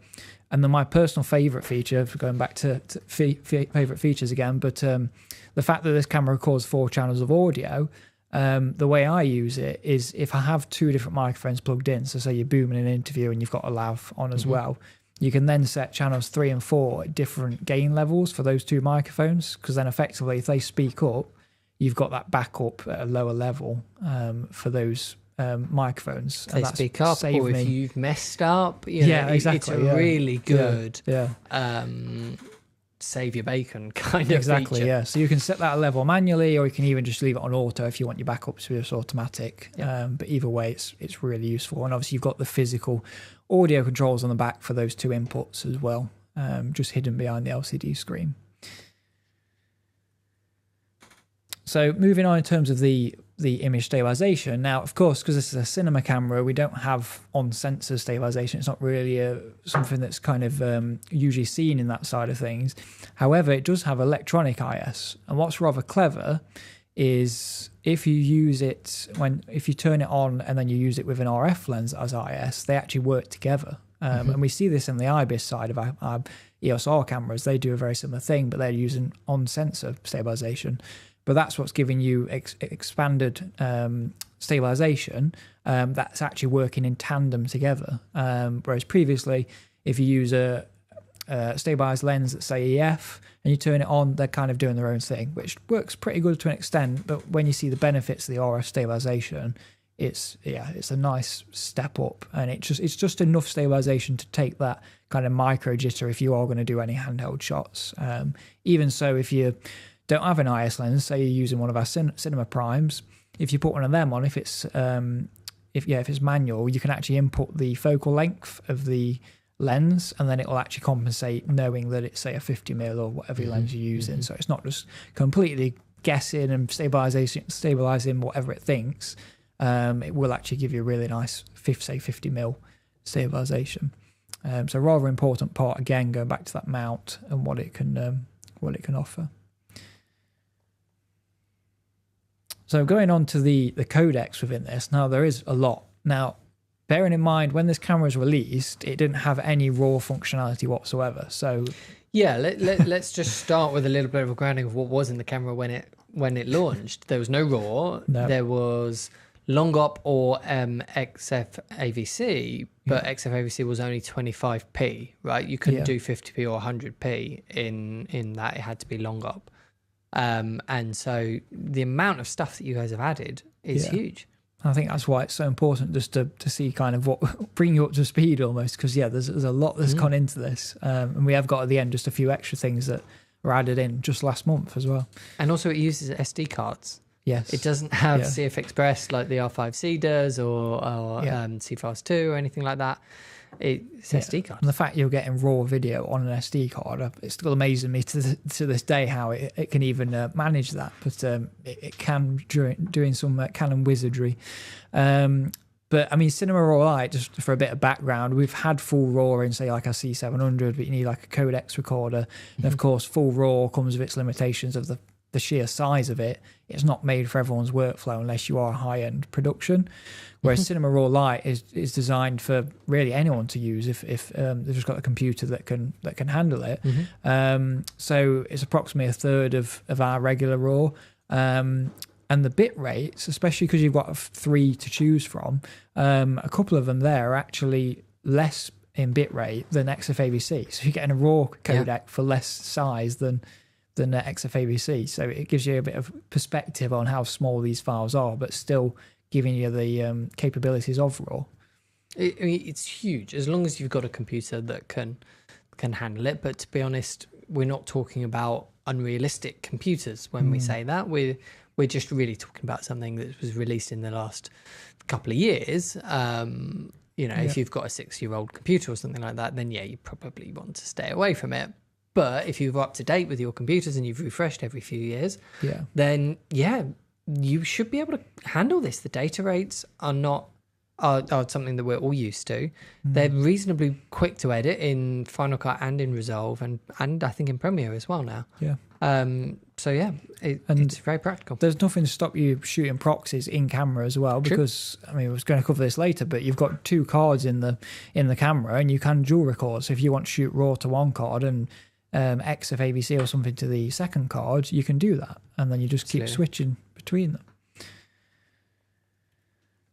And then my personal favorite feature, for going back to favorite features again, but the fact that this camera records 4 channels of audio, the way I use it is if I have 2 different microphones plugged in, so say you're booming an interview and you've got a lav on as well, you can then set channels 3 and 4 at different gain levels for those 2 microphones, because then effectively if they speak up, you've got that backup at a lower level for those microphones.
If they speak up, or if you've messed up, exactly. It's a really good save your bacon kind of feature.
Yeah. So you can set that level manually, or you can even just leave it on auto if you want your backup to be just automatic. But either way, it's really useful. And obviously you've got the physical audio controls on the back for those 2 inputs as well, just hidden behind the LCD screen. So moving on in terms of the the image stabilization. Now, of course, because this is a cinema camera, we don't have on-sensor stabilization. It's not really something that's kind of usually seen in that side of things. However, it does have electronic IS. And what's rather clever is if you use it, if you turn it on and then you use it with an RF lens as IS, they actually work together. And we see this in the IBIS side of our EOS R cameras. They do a very similar thing, but they're using on-sensor stabilization. But that's what's giving you expanded stabilization that's actually working in tandem together. Whereas previously, if you use a stabilized lens at, say, EF, and you turn it on, they're kind of doing their own thing, which works pretty good to an extent. But when you see the benefits of the RF stabilization, it's a nice step up, and it's just enough stabilization to take that kind of micro jitter if you are going to do any handheld shots. Even so, if you don't have an IS lens, say you're using one of our cinema primes, if you put one of them on, if it's manual, you can actually input the focal length of the lens, and then it will actually compensate, knowing that it's, say, a 50mm or whatever lens you're using. So it's not just completely guessing and stabilizing whatever it thinks. It will actually give you a really nice 50mm stabilization. So rather important part, again, going back to that mount and what it can offer. So going on to the codecs within this, now there is a lot. Now, bearing in mind, when this camera was released, it didn't have any RAW functionality whatsoever. So
yeah, let's just start with a little bit of a grounding of what was in the camera when it launched. There was no RAW. No. There was long op or XF AVC, but XF AVC was only 25p, right? You couldn't do 50p or 100p in that. It had to be long op. And so the amount of stuff that you guys have added is huge.
I think that's why it's so important just to see kind of what bring you up to speed almost, because there's a lot that's gone into this, and we have got at the end just a few extra things that were added in just last month as well. And
also it uses SD cards.
Yes,
it doesn't have CF Express like the R5C does, or CFast 2 or anything like that. It's SD card. And
the fact you're getting raw video on an SD card, it's still amazing me to this day how it can even manage that. But it can doing some Canon wizardry. But I mean, Cinema Raw Lite, just for a bit of background, we've had full RAW in, say, like a C700, but you need like a codex recorder. And of course, full RAW comes with its limitations of the sheer size of it. It's not made for everyone's workflow unless you are high-end production. Whereas Cinema Raw Lite is designed for really anyone to use if they've just got a computer that can handle it. So it's approximately a third of our regular RAW. And the bit rates, especially because you've got 3 to choose from, a couple of them there are actually less in bit rate than XFAVC. So you're getting a RAW codec for less size than XFAVC. So it gives you a bit of perspective on how small these files are, but still giving you the capabilities of RAW.
It's huge, as long as you've got a computer that can handle it. But to be honest, we're not talking about unrealistic computers when we say that. We're just really talking about something that was released in the last couple of years. If you've got a 6-year-old computer or something like that, then you probably want to stay away from it. But if you're up to date with your computers and you've refreshed every few years, then you should be able to handle this. The data rates are something that we're all used to. They're reasonably quick to edit in Final Cut and in Resolve, and I think in Premiere as well now. It's very practical.
There's nothing to stop you shooting proxies in camera as well, because I was going to cover this later, but you've got 2 cards in the camera, and you can dual record. So if you want to shoot RAW to one card and XFAVC or something to the second card, you can do that, and then you just keep switching between them.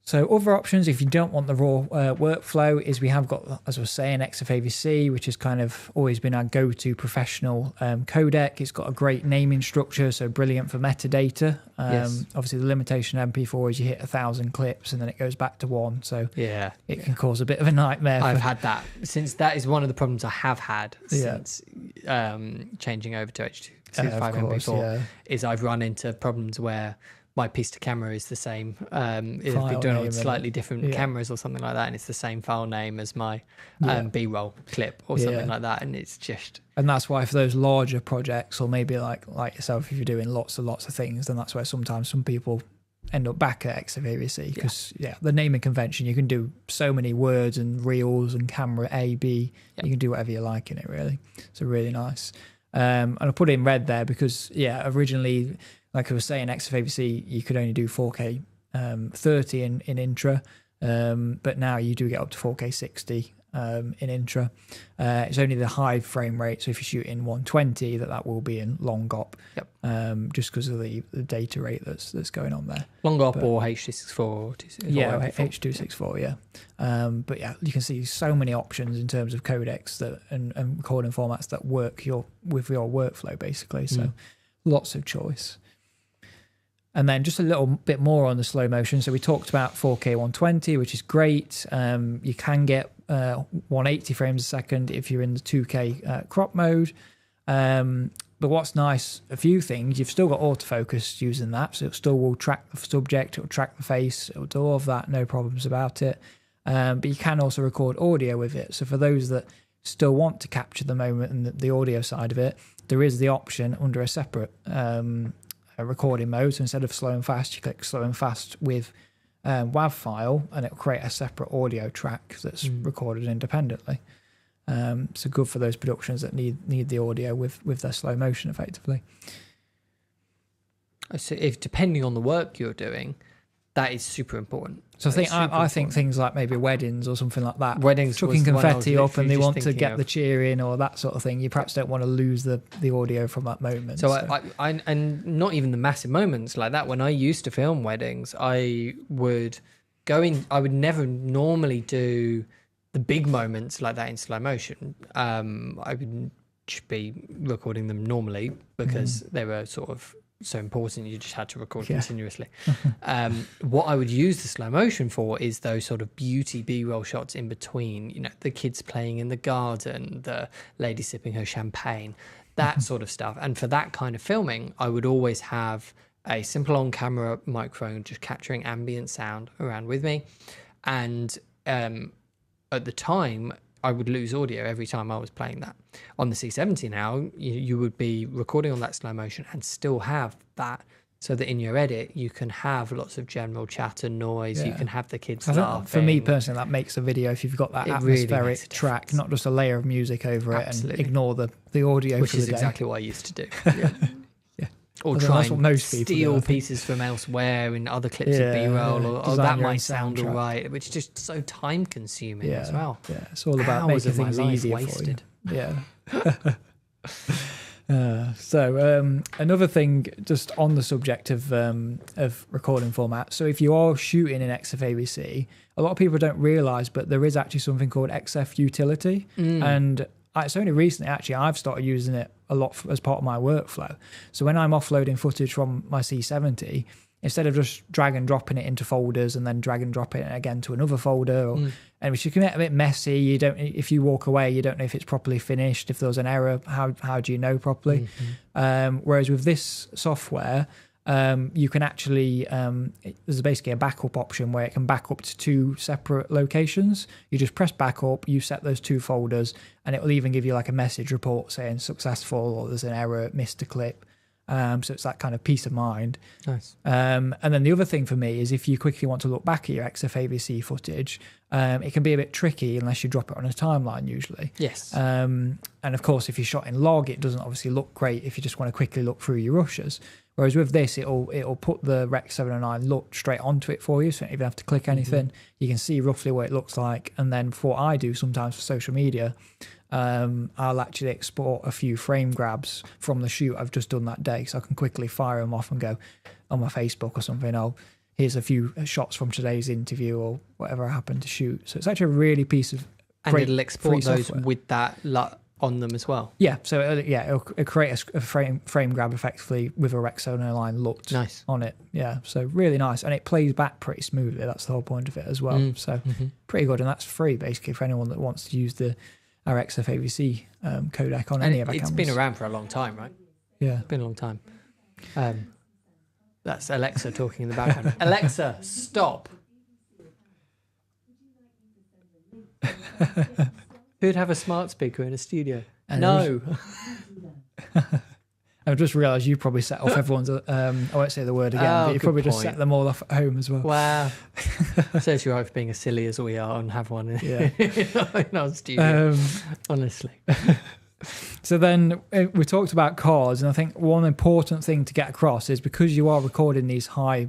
So other options, if you don't want the RAW workflow, is we have got, as I was saying, XFAVC, which has kind of always been our go-to professional codec. It's got a great naming structure, so brilliant for metadata. Obviously, the limitation of MP4 is you hit 1,000 clips and then it goes back to 1. So it can cause a bit of a nightmare.
I've had that since. That is one of the problems I have had since changing over to H.265 MP4. Is I've run into problems where my piece to camera is the same. If you're doing it on slightly different cameras or something like that, and it's the same file name as my B-roll clip or something like that, and it's just...
And that's why for those larger projects, or maybe like yourself, if you're doing lots and lots of things, then that's where sometimes some people end up back at XFAVC because the naming convention, you can do so many words and reels and camera A, B. You can do whatever you like in it, really. So really nice. And I put it in red there because originally, like I was saying, XFAVC you could only do 4K 30 in intra, but now you do get up to 4K 60 in intra. It's only the high frame rate, so if you shoot in 120, that will be in long op. Just because of the data rate that's going on there.
Long op or H.264.
H.264, but you can see so many options in terms of codecs and recording formats that work with your workflow, basically. So lots of choice. And then just a little bit more on the slow motion. So we talked about 4K 120, which is great. You can get 180 frames a second if you're in the 2K crop mode. But what's nice, a few things, you've still got autofocus using that, so it still will track the subject, it will track the face, it will do all of that, no problems about it. But you can also record audio with it. So for those that still want to capture the moment and the audio side of it, there is the option under a separate recording mode. So instead of slow and fast, you click slow and fast with WAV file, and it will create a separate audio track that's recorded independently. So good for those productions that need the audio with their slow motion, effectively.
So if depending on the work you're doing, that is super important.
So I think things like maybe weddings or something like that.
Weddings,
chucking confetti up and they want to get the cheer in or that sort of thing. You perhaps don't want to lose the audio from that moment.
So I and not even the massive moments like that. When I used to film weddings, I would never normally do the big moments like that in slow motion. I would be recording them normally because they were sort of so important you just had to record continuously. What I would use the slow motion for is those sort of beauty B-roll shots in between, the kids playing in the garden, the lady sipping her champagne, that sort of stuff. And for that kind of filming, I would always have a simple on-camera microphone just capturing ambient sound around with me. And at the time, I would lose audio every time I was playing that. On the C70 now, you would be recording on that slow motion and still have that, so that in your edit you can have lots of general chatter, noise. You can have the kids laughing.
For me personally, that makes a video if you've got that atmospheric really track, not just a layer of music over it, and ignore the audio.
Which
for
is
the day.
exactly what I used to do. Or try and steal pieces from elsewhere in other clips of B-roll, or that might sound all right, which is just so time-consuming as well.
Yeah, it's all about making things easier wasted. For you. Yeah. So another thing, just on the subject of recording format. So if you are shooting in XFAVC, a lot of people don't realise, but there is actually something called XF Utility, and it's only recently actually I've started using it a lot as part of my workflow. So when I'm offloading footage from my C70, instead of just drag and dropping it into folders and then drag and drop it again to another folder, and which can get a bit messy. If you walk away, you don't know if it's properly finished. If there's an error, how do you know properly? Whereas with this software, you can actually there's basically a backup option where it can back up to 2 separate locations. You just press backup, you set those 2 folders, and it will even give you like a message report saying successful or there's an error, missed a clip. So it's that kind of peace of mind.
Nice.
And then the other thing for me is if you quickly want to look back at your XFAVC footage, it can be a bit tricky unless you drop it on a timeline usually.
Yes.
And of course, if you're shot in log, it doesn't obviously look great if you just want to quickly look through your rushes. Whereas with this, it'll put the Rec 709 look straight onto it for you, so you don't even have to click anything. You can see roughly what it looks like. And then for what I do sometimes for social media, I'll actually export a few frame grabs from the shoot I've just done that day, so I can quickly fire them off and go on my Facebook or something. Here's a few shots from today's interview or whatever I happen to shoot. So it's actually a really piece of
great, and it'll export those software with that on them as well.
Yeah, so it'll create a frame grab effectively with a Rec 709 looked on it. Yeah, so really nice, and it plays back pretty smoothly. That's the whole point of it as well. So pretty good, and that's free basically for anyone that wants to use our XFAVC codec on any of our cameras.
It's been around for a long time, right?
Yeah,
it's been a long time. That's Alexa talking in the background. Alexa, stop. Who'd have a smart speaker in a studio? No.
I've just realised you probably set off everyone's. I won't say the word again, but you probably just set them all off at home as well.
Wow. So too right for being as silly as we are and have one in,
Yeah.
in our studio. Honestly.
So then we talked about cards, and I think one important thing to get across is because you are recording these high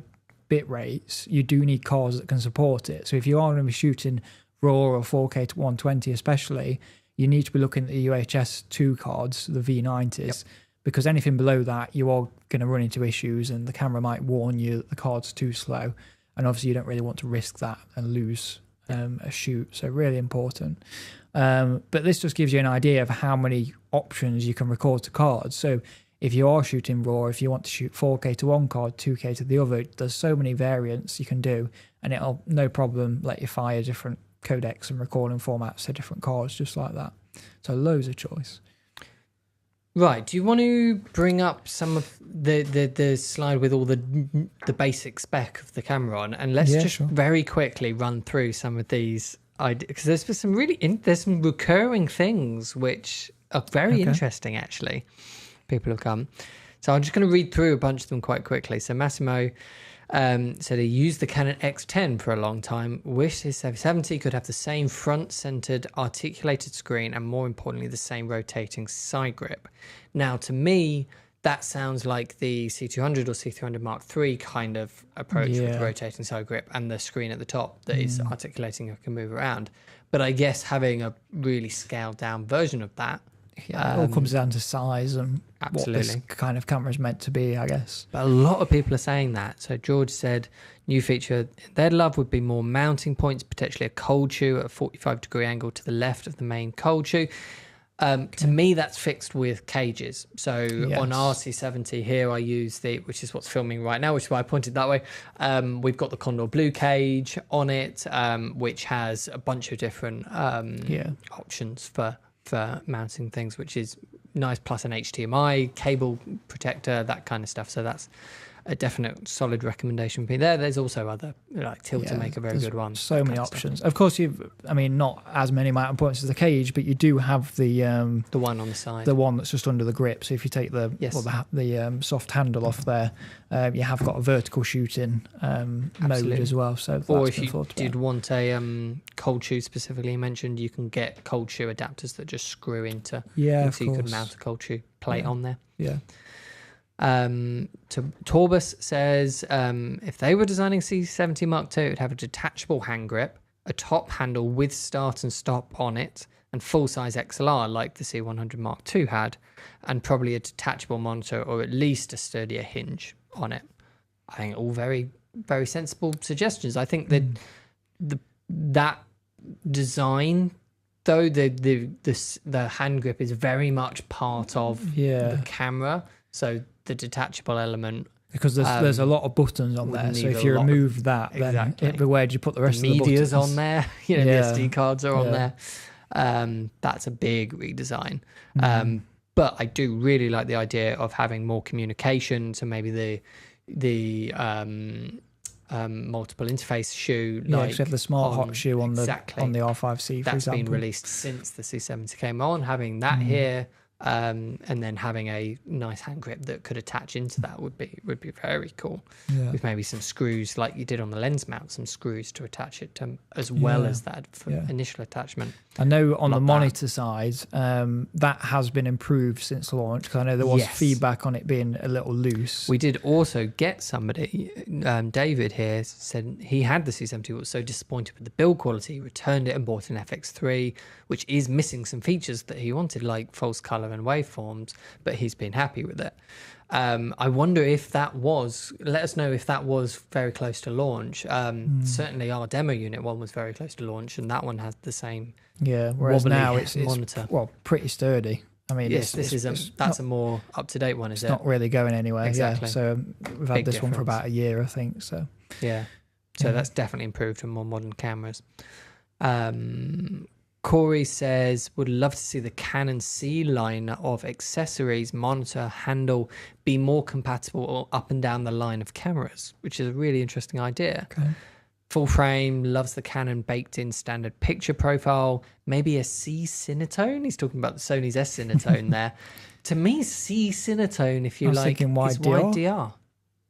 bit rates, you do need cards that can support it. So if you are going to be shooting RAW or 4K to 120 especially, you need to be looking at the UHS 2 cards, the V90s, because anything below that, you are going to run into issues and the camera might warn you that the card's too slow. And obviously you don't really want to risk that and lose a shoot. So really important. But this just gives you an idea of how many options you can record to cards. So if you are shooting RAW, if you want to shoot 4K to one card, 2K to the other, there's so many variants you can do, and it'll no problem let you fire different codecs and recording formats to different cards just like that. So loads of choice.
Right. Do you want to bring up some of the slide with all the basic spec of the camera on, and let's just very quickly run through some of these ideas, because there's some there's some recurring things which are very interesting actually. People have come. So I'm just going to read through a bunch of them quite quickly. So Massimo said he used the Canon X10 for a long time, wished his C70 could have the same front-centered articulated screen and more importantly the same rotating side grip. Now to me that sounds like the C200 or C300 Mark III kind of approach with the rotating side grip and the screen at the top that is articulating and can move around. But I guess having a really scaled down version of that,
it all comes down to size and what this kind of camera is meant to be, I guess.
But a lot of people are saying that. So George said, new feature they'd love would be more mounting points, potentially a cold shoe at a 45-degree angle to the left of the main cold shoe. To me, that's fixed with cages. So on our C70 here, I use which is what's filming right now, which is why I pointed that way. We've got the Condor Blue cage on it, which has a bunch of different options for mounting things, which is nice, plus an HDMI cable protector, that kind of stuff. So that's a definite solid recommendation. There's also other, like Tiltamaker, very good one.
So many options. Of course, not as many mounting points as the cage, but you do have the
one on the side,
the one that's just under the grip. So if you take the soft handle off there, you have got a vertical shooting mode as well. So
or if you did want a cold shoe specifically mentioned, you can get cold shoe adapters that just screw into. So you could mount a cold shoe plate on there. Torbus says if they were designing C70 Mark II, it would have a detachable hand grip, a top handle with start and stop on it, and full-size XLR like the C100 Mark II had, and probably a detachable monitor or at least a sturdier hinge on it. I think all very, very sensible suggestions. I think that that design, though, the hand grip is very much part of the camera. So the detachable element,
because there's a lot of buttons on there. So if you remove that, then where do you put the rest of the buttons?
Media's on there. The SD cards are on there. That's a big redesign. But I do really like the idea of having more communication. So maybe the multiple interface shoe,
like you have the smart hot shoe on the R5C.
That's been released since the C70 came on. Having that here. And then having a nice hand grip that could attach into that would be very cool. With maybe some screws like you did on the lens mount, some screws to attach it to, as well as that for initial attachment.
I know on the monitor side, that has been improved since launch, because I know there was feedback on it being a little loose.
We did also get somebody, David here, said he had the C70, was so disappointed with the build quality, he returned it and bought an FX3, which is missing some features that he wanted, like false color and waveforms, but he's been happy with it. I wonder if that was, let us know if that was very close to launch. Certainly our demo unit one was very close to launch, and that one has the same
whereas now it's
monitor.
Pretty sturdy. I mean,
that's a more up-to-date one, is it?
It's not really going anywhere.
Exactly.
So we've had this one for about a year, I think. So
that's definitely improved on more modern cameras. Corey says, would love to see the Canon C line of accessories, monitor, handle be more compatible up and down the line of cameras, which is a really interesting idea. Full frame, loves the Canon baked in standard picture profile, maybe a C Cinetone. He's talking about the Sony's S Cinetone there. to me, C-Cinetone, if you
I was
like,
thinking
is
YDR.
YDR.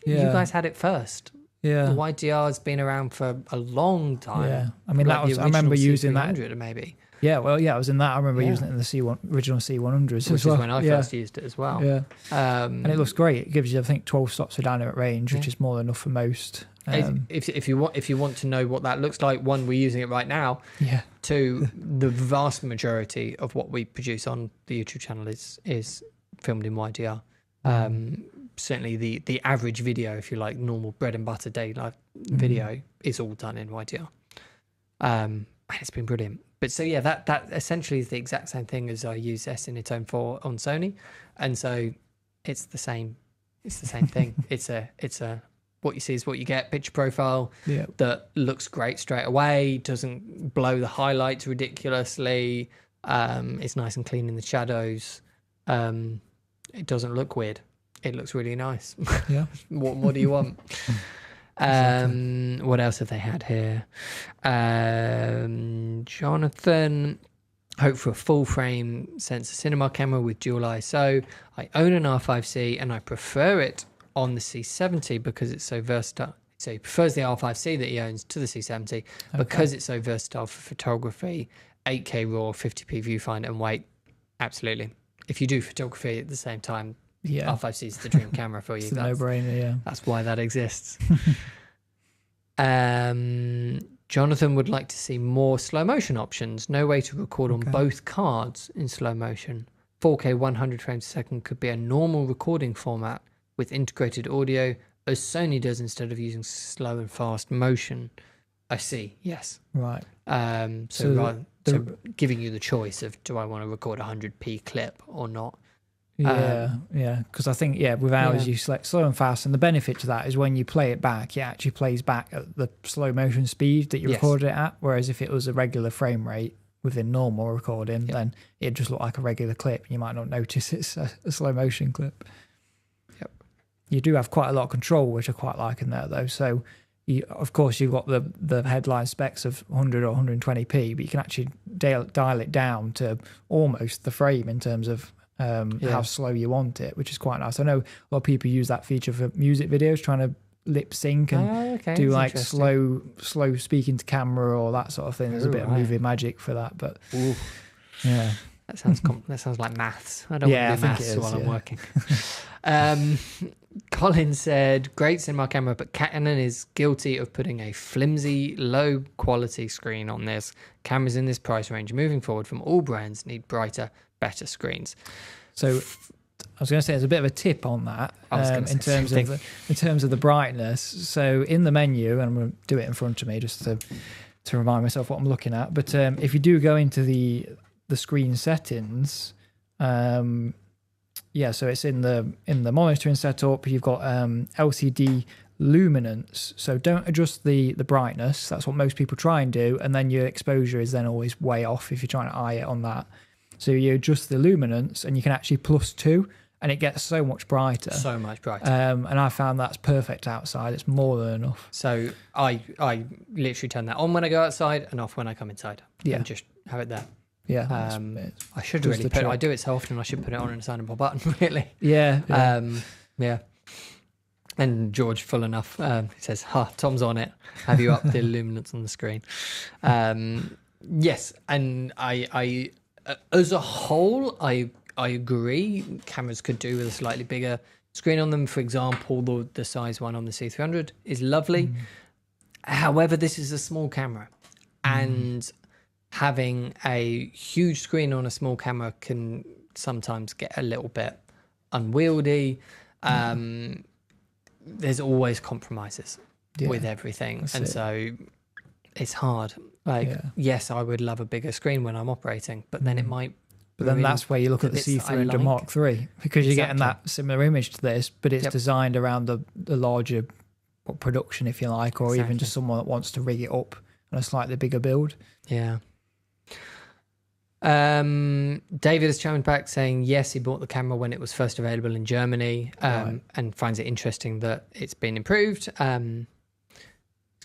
Yeah.
You guys had it first.
Yeah.
The YDR has been around for a long time.
Yeah. I mean,
Like
that was,
the
I remember
original
using that.
C300 maybe.
Yeah. Well, yeah, I was in that. I remember
Yeah.
using it in the original C100s
Which
as well.
is when I
Yeah.
first used it as well.
Yeah.
And
And it looks great. It gives you, I think, 12 stops for dynamic range, which is more than enough for most.
If you want to know what that looks like, one, we're using it right now.
Yeah.
Two, the vast majority of what we produce on the YouTube channel is filmed in YDR. Certainly the average video, if you like, normal bread and butter day life video is all done in YDR. And it's been brilliant. But so yeah, that essentially is the exact same thing as I use S-Cinetone for on Sony, and so it's the same thing. It's a what you see is what you get. Picture profile that looks great straight away, doesn't blow the highlights ridiculously. It's nice and clean in the shadows. It doesn't look weird. It looks really nice.
Yeah.
What do you want? What else have they had here? Jonathan, hope for a full frame sensor cinema camera with dual ISO. I own an R5C and I prefer it on the C70 because it's so versatile. So he prefers the R5C that he owns to the C70 because it's so versatile for photography, 8K RAW, 50p viewfinder and weight. Absolutely. If you do photography at the same time, R5C is the dream camera for you.
It's a no-brainer, yeah.
That's why that exists. Jonathan would like to see more slow motion options. No way to record on both cards in slow motion. 4K 100 frames a second could be a normal recording format with integrated audio, as Sony does instead of using slow and fast motion. I see. Yes.
Right.
So giving you the choice of do I want to record a 100p clip or not?
Yeah, because I think with ours you select slow and fast, and the benefit to that is when you play it back, it actually plays back at the slow motion speed that you recorded it at. Whereas if it was a regular frame rate within normal recording, then it'd just look like a regular clip. You might not notice it's a slow motion clip.
Yep.
You do have quite a lot of control, which I quite like in there though. So of course you've got the headline specs of 100 or 120p, but you can actually dial it down to almost the frame in terms of how slow you want it, which is quite nice. I know a lot of people use that feature for music videos, trying to lip sync and do like slow speaking to camera or that sort of thing. There's a bit of movie magic for that, but yeah,
that sounds like maths. I don't want to do maths while I'm working. Colin said, great cinema camera, but Canon is guilty of putting a flimsy, low quality screen on this. Cameras in this price range moving forward from all brands need brighter, better screens. So
I was going to say there's a bit of a tip on that in terms of the brightness. So in the menu, and I'm going to do it in front of me just to remind myself what I'm looking at. But if you do go into the screen settings, so it's in the monitoring setup. You've got LCD luminance. So don't adjust the brightness. That's what most people try and do, and then your exposure is then always way off if you're trying to eye it on that. So you adjust the luminance, and you can actually +2, and it gets so much brighter.
So much brighter.
And I found that's perfect outside. It's more than enough.
So I literally turn that on when I go outside and off when I come inside.
Yeah.
And just have it there.
Yeah.
I should really put it. I do it so often. I should put it on an assignable button. Really.
Yeah.
Yeah. And George, full enough, he says, Tom's on it. Have you upped the luminance on the screen? Yes. And I as a whole, I agree. Cameras could do with a slightly bigger screen on them. For example, the size one on the C300 is lovely. However, this is a small camera, and having a huge screen on a small camera can sometimes get a little bit unwieldy. There's always compromises with everything. So it's hard. Yes, I would love a bigger screen when I'm operating, but then it might...
But then that's where you look at the C300 Mark III, because you're getting that similar image to this, but it's designed around the larger production, if you like, or even just someone that wants to rig it up on a slightly bigger build.
Yeah. David has chimed back saying yes, he bought the camera when it was first available in Germany, and finds it interesting that it's been improved.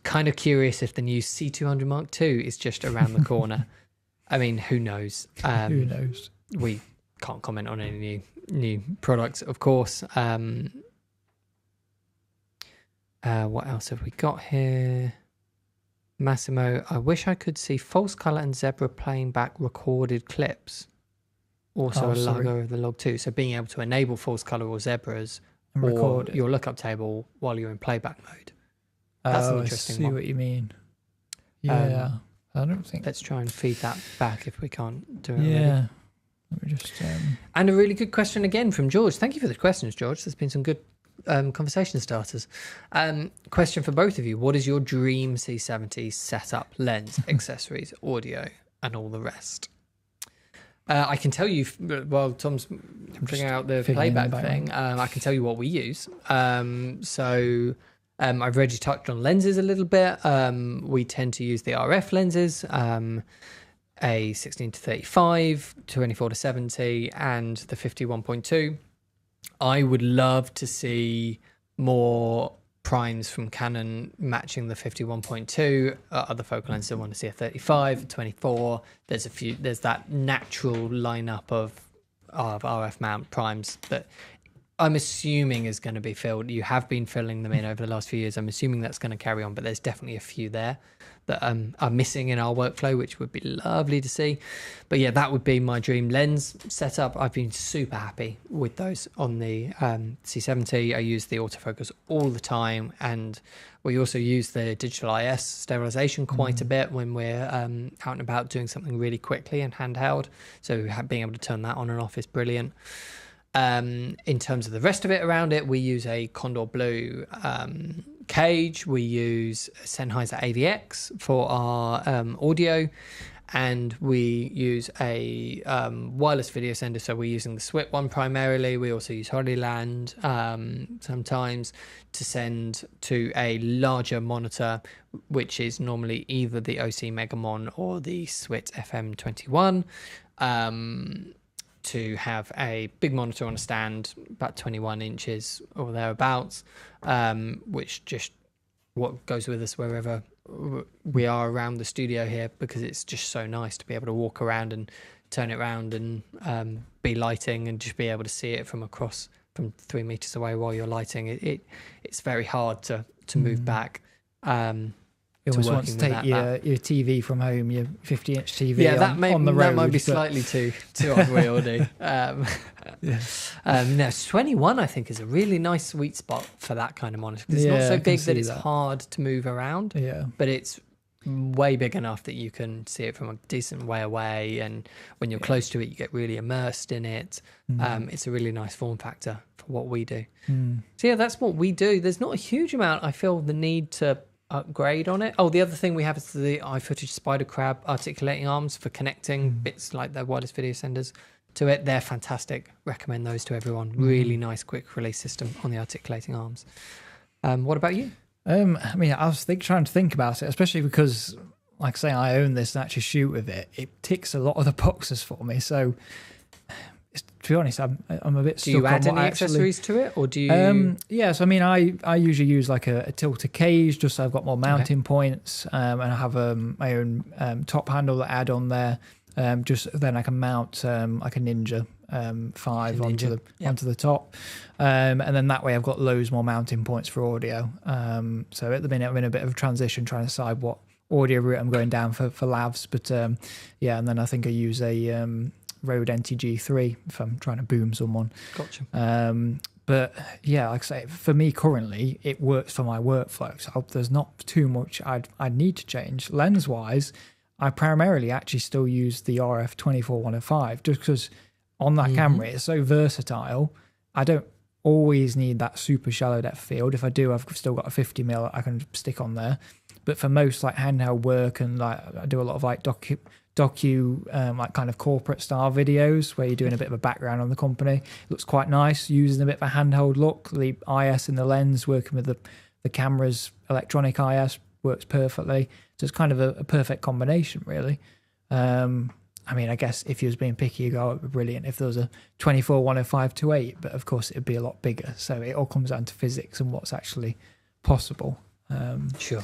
Kind of curious if the new C200 Mark II is just around the corner. I mean, who knows?
Who knows?
We can't comment on any new products, of course. What else have we got here? Massimo, I wish I could see false color and zebra playing back recorded clips. Also a logo of the log too. So being able to enable false color or zebras
And
or
record it.
your lookup table while you're in playback mode. That's an interesting
I see
one.
what you mean. Yeah. I don't think.
Let's try and feed that back if we can't do it
Yeah.
already.
Let me just.
And a really good question again from George. Thank you for the questions, George. There's been some good conversation starters. Question for both of you. What is your dream C70 setup, lens, accessories, audio, and all the rest? I can tell you, while Tom's figuring out the playback thing, I can tell you what we use. I've already touched on lenses a little bit. We tend to use the RF lenses, a 16-35, 24-70, and the 51.2. I would love to see more primes from Canon matching the 51.2. Other focal lenses I want to see a 35, 24. There's that natural lineup of RF mount primes that I'm assuming is going to be filled. You have been filling them in over the last few years. I'm assuming that's going to carry on, but there's definitely a few there that are missing in our workflow, which would be lovely to see. But yeah, that would be my dream lens setup. I've been super happy with those on the C70. I use the autofocus all the time, and we also use the digital IS sterilization quite a bit when we're out and about doing something really quickly and handheld. So being able to turn that on and off is brilliant. In terms of the rest of it around it, we use a Condor Blue cage. We use Sennheiser AVX for our audio, and we use a wireless video sender. So we're using the SWIP one primarily. We also use Holyland sometimes to send to a larger monitor, which is normally either the OC Megamon or the SWIT FM21. To have a big monitor on a stand, about 21 inches or thereabouts, which just what goes with us wherever we are around the studio here, because it's just so nice to be able to walk around and turn it around and be lighting and just be able to see it from 3 meters away while you're lighting. It's very hard to move back.
You almost want to take your TV from home, your 50-inch TV on the road.
That might be slightly too unwieldy. No, 21 I think is a really nice sweet spot for that kind of monitor. It's not so big that it's hard to move around, but it's way big enough that you can see it from a decent way away, and when you're close to it you get really immersed in it. It's a really nice form factor for what we do. So yeah, that's what we do. There's not a huge amount I feel the need to upgrade on it. The other thing we have is the iFootage Spider Crab articulating arms for connecting bits like the wireless video senders to it. They're fantastic. Recommend those to everyone. Really nice quick release system on the articulating arms. What about you? I
mean, I was trying to think about it, especially because, like I say, I own this and actually shoot with it. It ticks a lot of the boxes for me. So, to be honest, I'm a bit stuck.
Do you add any accessories to it, or do you?
Yes, I mean, I usually use like a tilter cage just so I've got more mounting points, and I have my own top handle that I add on there. Just then I can mount like a Ninja 5 onto the top, and then that way I've got loads more mounting points for audio. So at the minute I'm in a bit of a transition trying to decide what audio route I'm going down for lavs, but yeah, and then I think I use a Rode NTG3 if I'm trying to boom someone.
Gotcha.
But yeah, like I say, for me currently, it works for my workflow. So there's not too much I'd need to change. Lens-wise, I primarily actually still use the RF 24-105 just because on that camera it's so versatile. I don't always need that super shallow depth field. If I do, I've still got a 50mm I can stick on there. But for most like handheld work and like I do a lot of like docu like kind of corporate style videos where you're doing a bit of a background on the company. It looks quite nice using a bit of a handheld look. The IS in the lens working with the camera's electronic IS works perfectly. So it's kind of a perfect combination really. I mean, I guess if you was being picky, you go, it would be brilliant if there was a 24-105 2.8, but of course it'd be a lot bigger. So it all comes down to physics and what's actually possible.
Sure.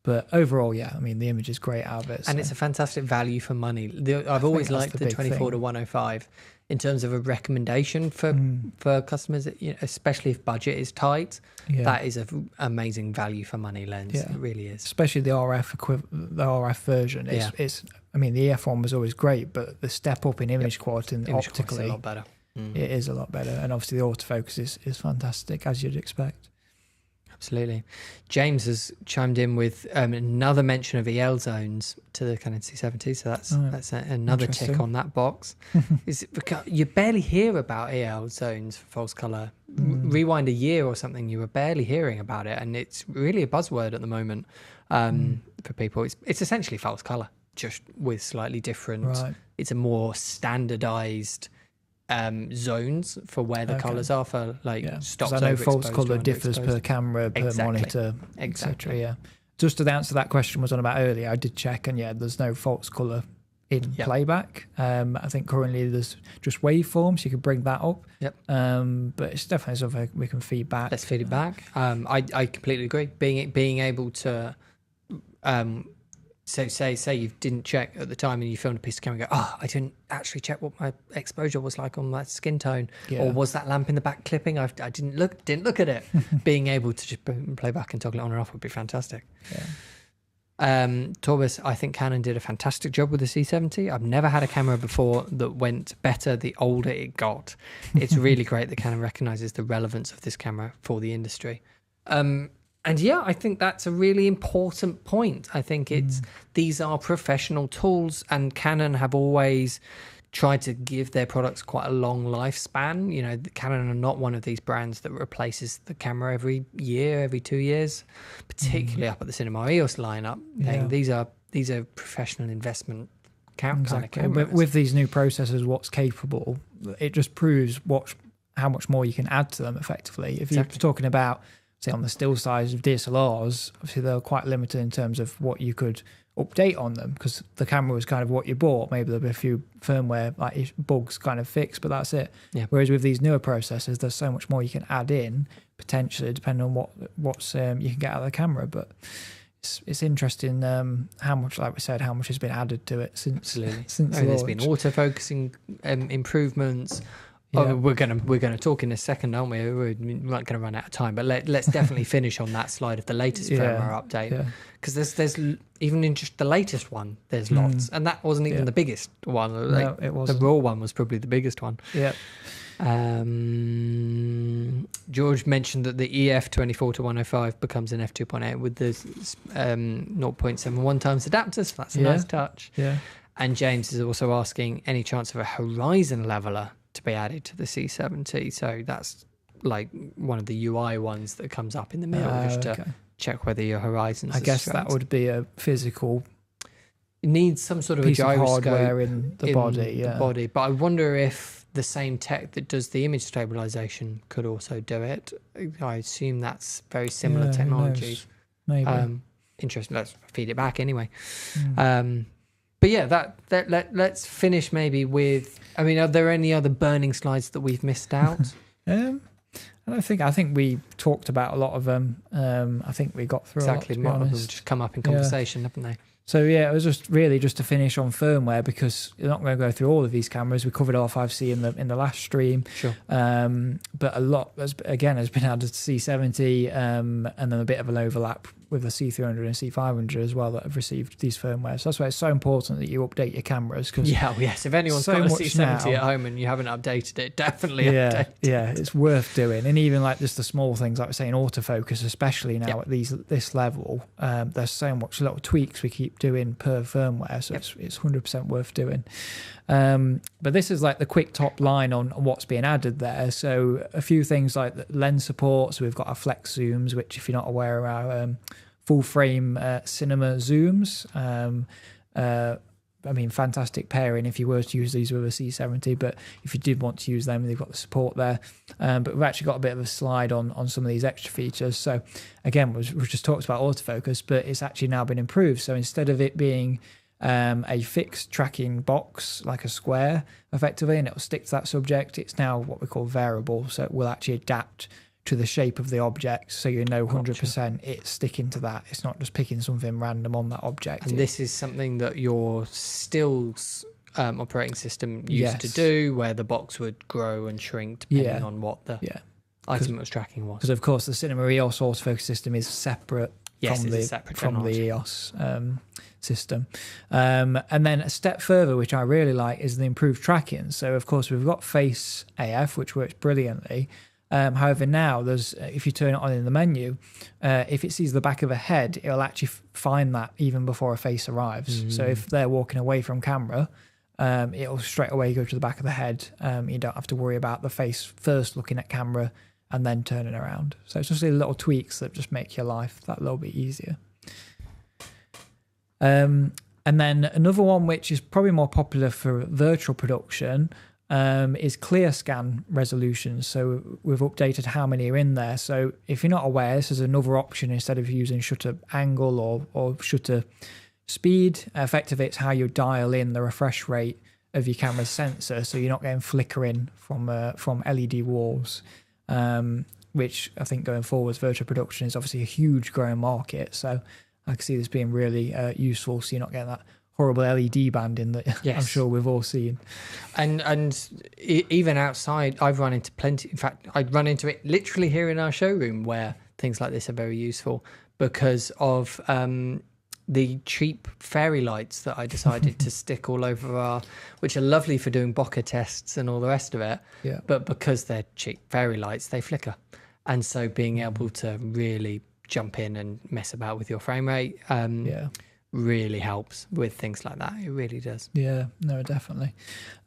But overall, yeah, I mean, the image is great out of it.
And it's a fantastic value for money. I've always liked the 24 to 105 in terms of a recommendation for customers, especially if budget is tight.
Yeah.
That is an amazing value for money lens.
Yeah.
It really is.
Especially the RF version. It's I mean, the EF one was always great, but the step up in image quality and
Image
optically,
quality's a lot better.
It is a lot better. And obviously the autofocus is fantastic, as you'd expect.
Absolutely. James has chimed in with another mention of EL zones to the Canon C70, so that's another tick on that box. You barely hear about EL zones for false color. Rewind a year or something, you were barely hearing about it, and it's really a buzzword at the moment for people. It's essentially false color, just with slightly different.
Right.
It's a more standardized zones for where the colors are for stops.
I know false color differs per camera, per monitor, etc. Yeah. Just to answer that question was on about earlier, I did check, and there's no false color in playback. I think currently there's just waveforms. You could bring that up.
Yep.
But it's definitely something we can feed back.
Let's feed it back. I completely agree. Being able to so say you didn't check at the time and you filmed a piece of camera and go, I didn't actually check what my exposure was like on that skin tone, or was that lamp in the back clipping? I didn't look at it. Being able to just play back and toggle it on or off would be fantastic. Torbis, I think Canon did a fantastic job with the C70. I've never had a camera before that went better the older it got. It's really great that Canon recognises the relevance of this camera for the industry. And I think that's a really important point. I think these are professional tools, and Canon have always tried to give their products quite a long lifespan. Canon are not one of these brands that replaces the camera every year, every 2 years, particularly up at the Cinema EOS lineup. These are professional investment kind of cameras.
With these new processors, what's capable, it just proves how much more you can add to them effectively. If you're talking about, say, on the still size of DSLRs, obviously they're quite limited in terms of what you could update on them, because the camera was kind of what you bought. Maybe there'll be a few firmware bugs kind of fixed, but that's it. Whereas with these newer processors, there's so much more you can add in potentially, depending on what's you can get out of the camera. But it's interesting how much, like we said, how much has been added to it since
there's been autofocusing improvements. We're gonna talk in a second, aren't we? We're not gonna run out of time, but let's definitely finish on that slide of the latest firmware update, because there's even in just the latest one, there's lots, and that wasn't even the biggest one.
No, it wasn't.
The raw one was probably the biggest one. George mentioned that the EF 24 to 105 becomes an f2.8 with the 0.71 times adapters. So that's a nice touch. And James is also asking any chance of a horizon leveler to be added to the C70. So that's like one of the UI ones that comes up in the middle, just to check whether your horizons.
I guess that would be a physical.
It needs some sort of
piece
a gyroscope
of hardware in the body.
But I wonder if the same tech that does the image stabilization could also do it. I assume that's very similar technologies.
Maybe.
Interesting. Let's feed it back anyway. But let's finish maybe with. I mean, are there any other burning slides that we've missed out?
I think we talked about a lot of them. I think we got through
exactly.
A lot, to be honest.
Of them just come up in conversation, haven't they?
So it was just to finish on firmware, because you're not going to go through all of these cameras. We covered R5C in the last stream.
Sure.
But a lot has been added to C70, and then a bit of an overlap with the C300 and C500 as well that have received these firmware. So that's why it's so important that you update your cameras. Cause
if anyone's got a C70 at home and you haven't updated it, definitely update it.
Yeah, it's worth doing. And even like just the small things, like we're saying, autofocus, especially now at this level, there's so much little tweaks we keep doing per firmware, so it's 100% worth doing. But this is like the quick top line on what's being added there. So a few things like the lens support. So we've got our flex zooms, which, if you're not aware, are full frame cinema zooms. I mean, fantastic pairing if you were to use these with a C70, but if you did want to use them, they've got the support there. But we've actually got a bit of a slide on some of these extra features. So again, we just talked about autofocus, but it's actually now been improved. So instead of it being a fixed tracking box, like a square, effectively, and it'll stick to that subject, it's now what we call variable. So it will actually adapt to the shape of the object, so 100% it's sticking to that. It's not just picking something random on that object.
And this is something that your stills operating system used to do, where the box would grow and shrink depending on what the item it was tracking was.
Because of course the Cinema EOS autofocus system is separate from the EOS system. And then a step further, which I really like, is the improved tracking. So of course we've got Face AF, which works brilliantly. However, now if you turn it on in the menu, if it sees the back of a head, it'll actually find that even before a face arrives. So if they're walking away from camera, it'll straight away go to the back of the head. You don't have to worry about the face first looking at camera and then turning around. So it's just these little tweaks that just make your life that little bit easier. And then another one which is probably more popular for virtual production is clear scan resolution. So we've updated how many are in there. So if you're not aware, this is another option instead of using shutter angle or shutter speed. Effectively, it's how you dial in the refresh rate of your camera's sensor, so you're not getting flickering from LED walls, which I think going forwards, virtual production is obviously a huge growing market. So I can see this being really useful, so you're not getting that horrible LED banding that I'm sure we've all seen.
And even outside, I've run into plenty. In fact, I'd run into it literally here in our showroom, where things like this are very useful because of the cheap fairy lights that I decided to stick all over which are lovely for doing bokeh tests and all the rest of it. Yeah. But because they're cheap fairy lights, they flicker. And so being able to really jump in and mess about with your frame rate really helps with things like that. It really does.
Yeah, no, definitely.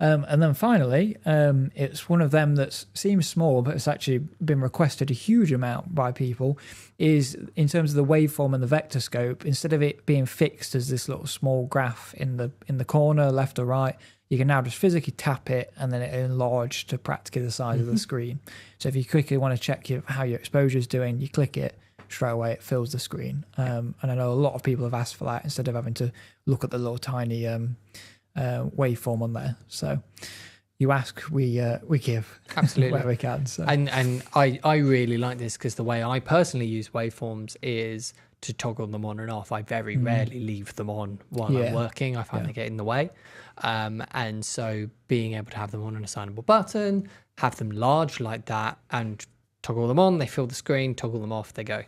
And then finally, it's one of them that seems small, but it's actually been requested a huge amount by people, is in terms of the waveform and the vector scope. Instead of it being fixed as this little small graph in the corner, left or right, you can now just physically tap it and then it enlarge to practically the size of the screen. So if you quickly want to check how your exposure is doing, you click it, straight away it fills the screen. And I know a lot of people have asked for that instead of having to look at the little tiny waveform on there. So you ask, we give.
Absolutely.
Where we can. So.
And I really like this because the way I personally use waveforms is to toggle them on and off. I very rarely leave them on while I'm working. I find they get in the way. And so being able to have them on an assignable button, have them large like that, and toggle them on, they fill the screen, toggle them off, they go.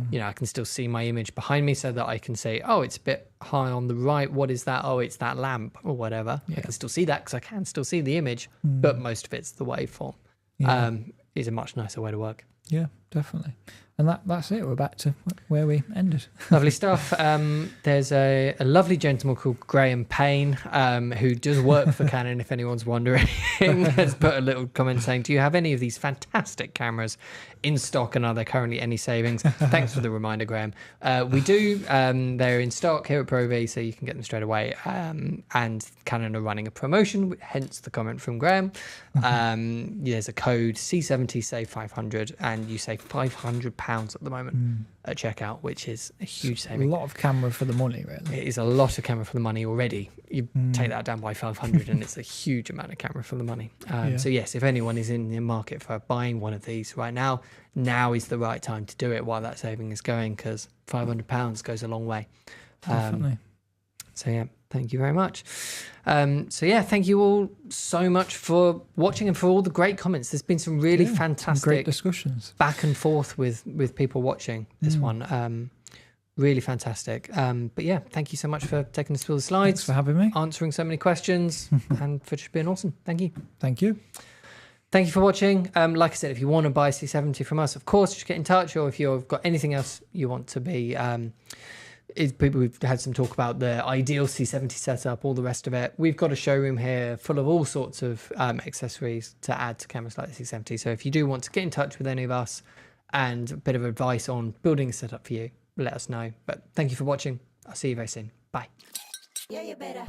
You know, I can still see my image behind me so that I can say, oh, it's a bit high on the right. What is that? Oh, it's that lamp or whatever. I can still see that because I can still see the image, but most of it's the waveform. Is a much nicer way to work.
Yeah, definitely. And that's it. We're back to where we ended.
Lovely stuff. There's a lovely gentleman called Graham Payne who does work for Canon, if anyone's wondering. Has put a little comment saying, do you have any of these fantastic cameras in stock, and are there currently any savings? Thanks for the reminder, Graham. We do. They're in stock here at ProAV, so you can get them straight away. And Canon are running a promotion, hence the comment from Graham. There's a code C70 save 500, and you save £500 at the moment at checkout, which is a huge saving.
A lot of camera for the money, really.
It is a lot of camera for the money already. You take that down by 500 and it's a huge amount of camera for the money. So yes, if anyone is in the market for buying one of these right now is the right time to do it while that saving is going, because £500 goes a long way.
Definitely.
So yeah, thank you very much. Thank you all so much for watching and for all the great comments. There's been some really fantastic,
great discussions
back and forth with people watching this one. Really fantastic. But yeah, thank you so much for taking us through the slides.
Thanks for having me.
Answering so many questions and for just being awesome. Thank you.
Thank you.
Thank you for watching. Like I said, if you want to buy C70 from us, of course, just get in touch, or if you've got anything else you want to be... we've had some talk about the ideal C70 setup, all the rest of it. We've got a showroom here full of all sorts of accessories to add to cameras like the C70. So if you do want to get in touch with any of us and a bit of advice on building a setup for you, let us know. But thank you for watching. I'll see you very soon. Bye.
Yeah, you better.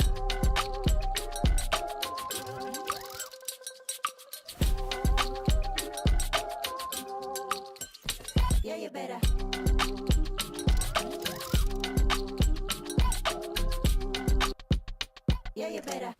Yeah, you better. Yeah, you better.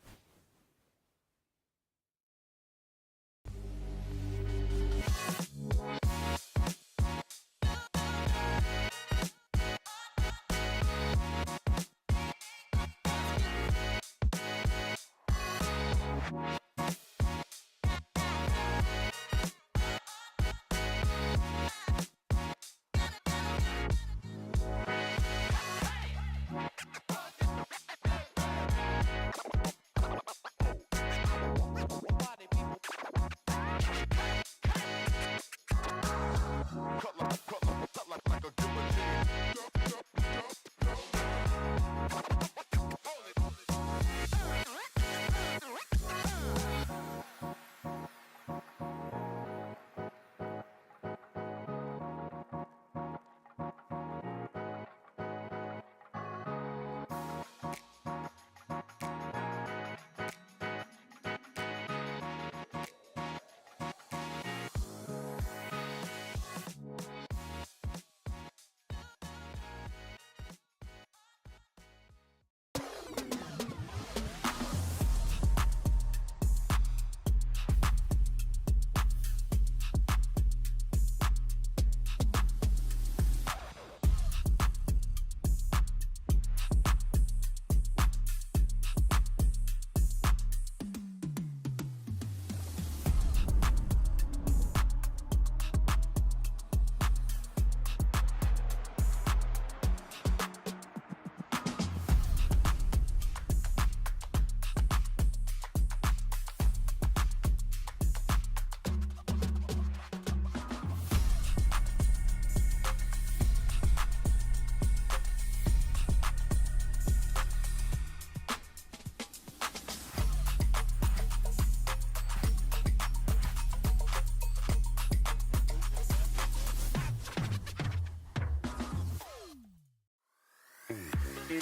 We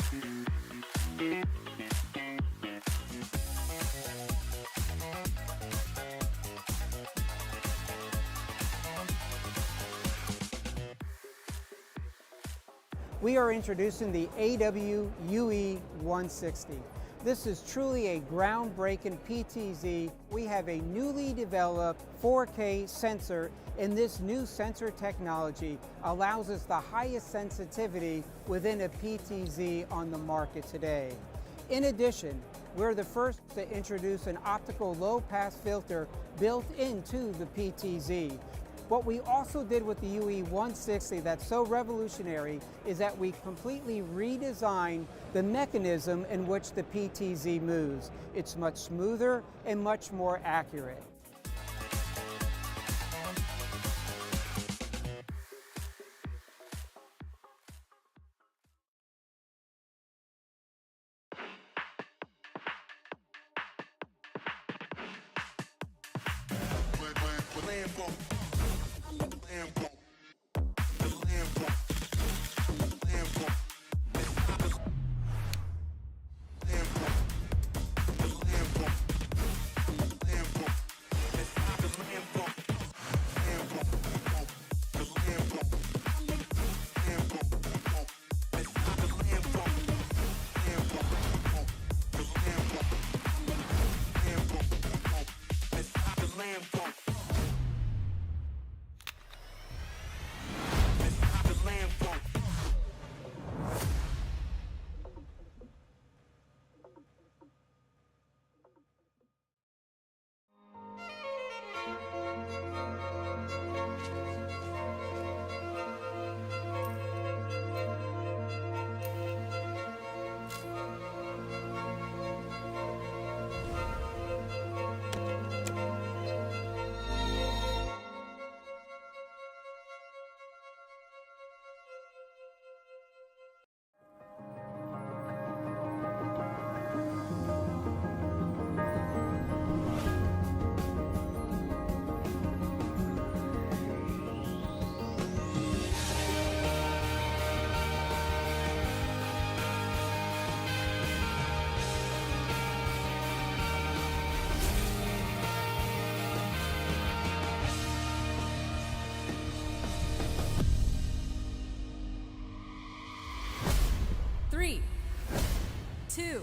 are introducing the AW UE160. This is truly a groundbreaking PTZ. We have a newly developed 4K sensor, and this new sensor technology allows us the highest sensitivity within a PTZ on the market today. In addition, we're the first to introduce an optical low-pass filter built into the PTZ. What we also did with the UE160 that's so revolutionary is that we completely redesigned the mechanism in which the PTZ moves. It's much smoother and much more accurate.
Three, 2,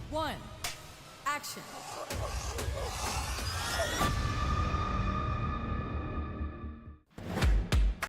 1, action.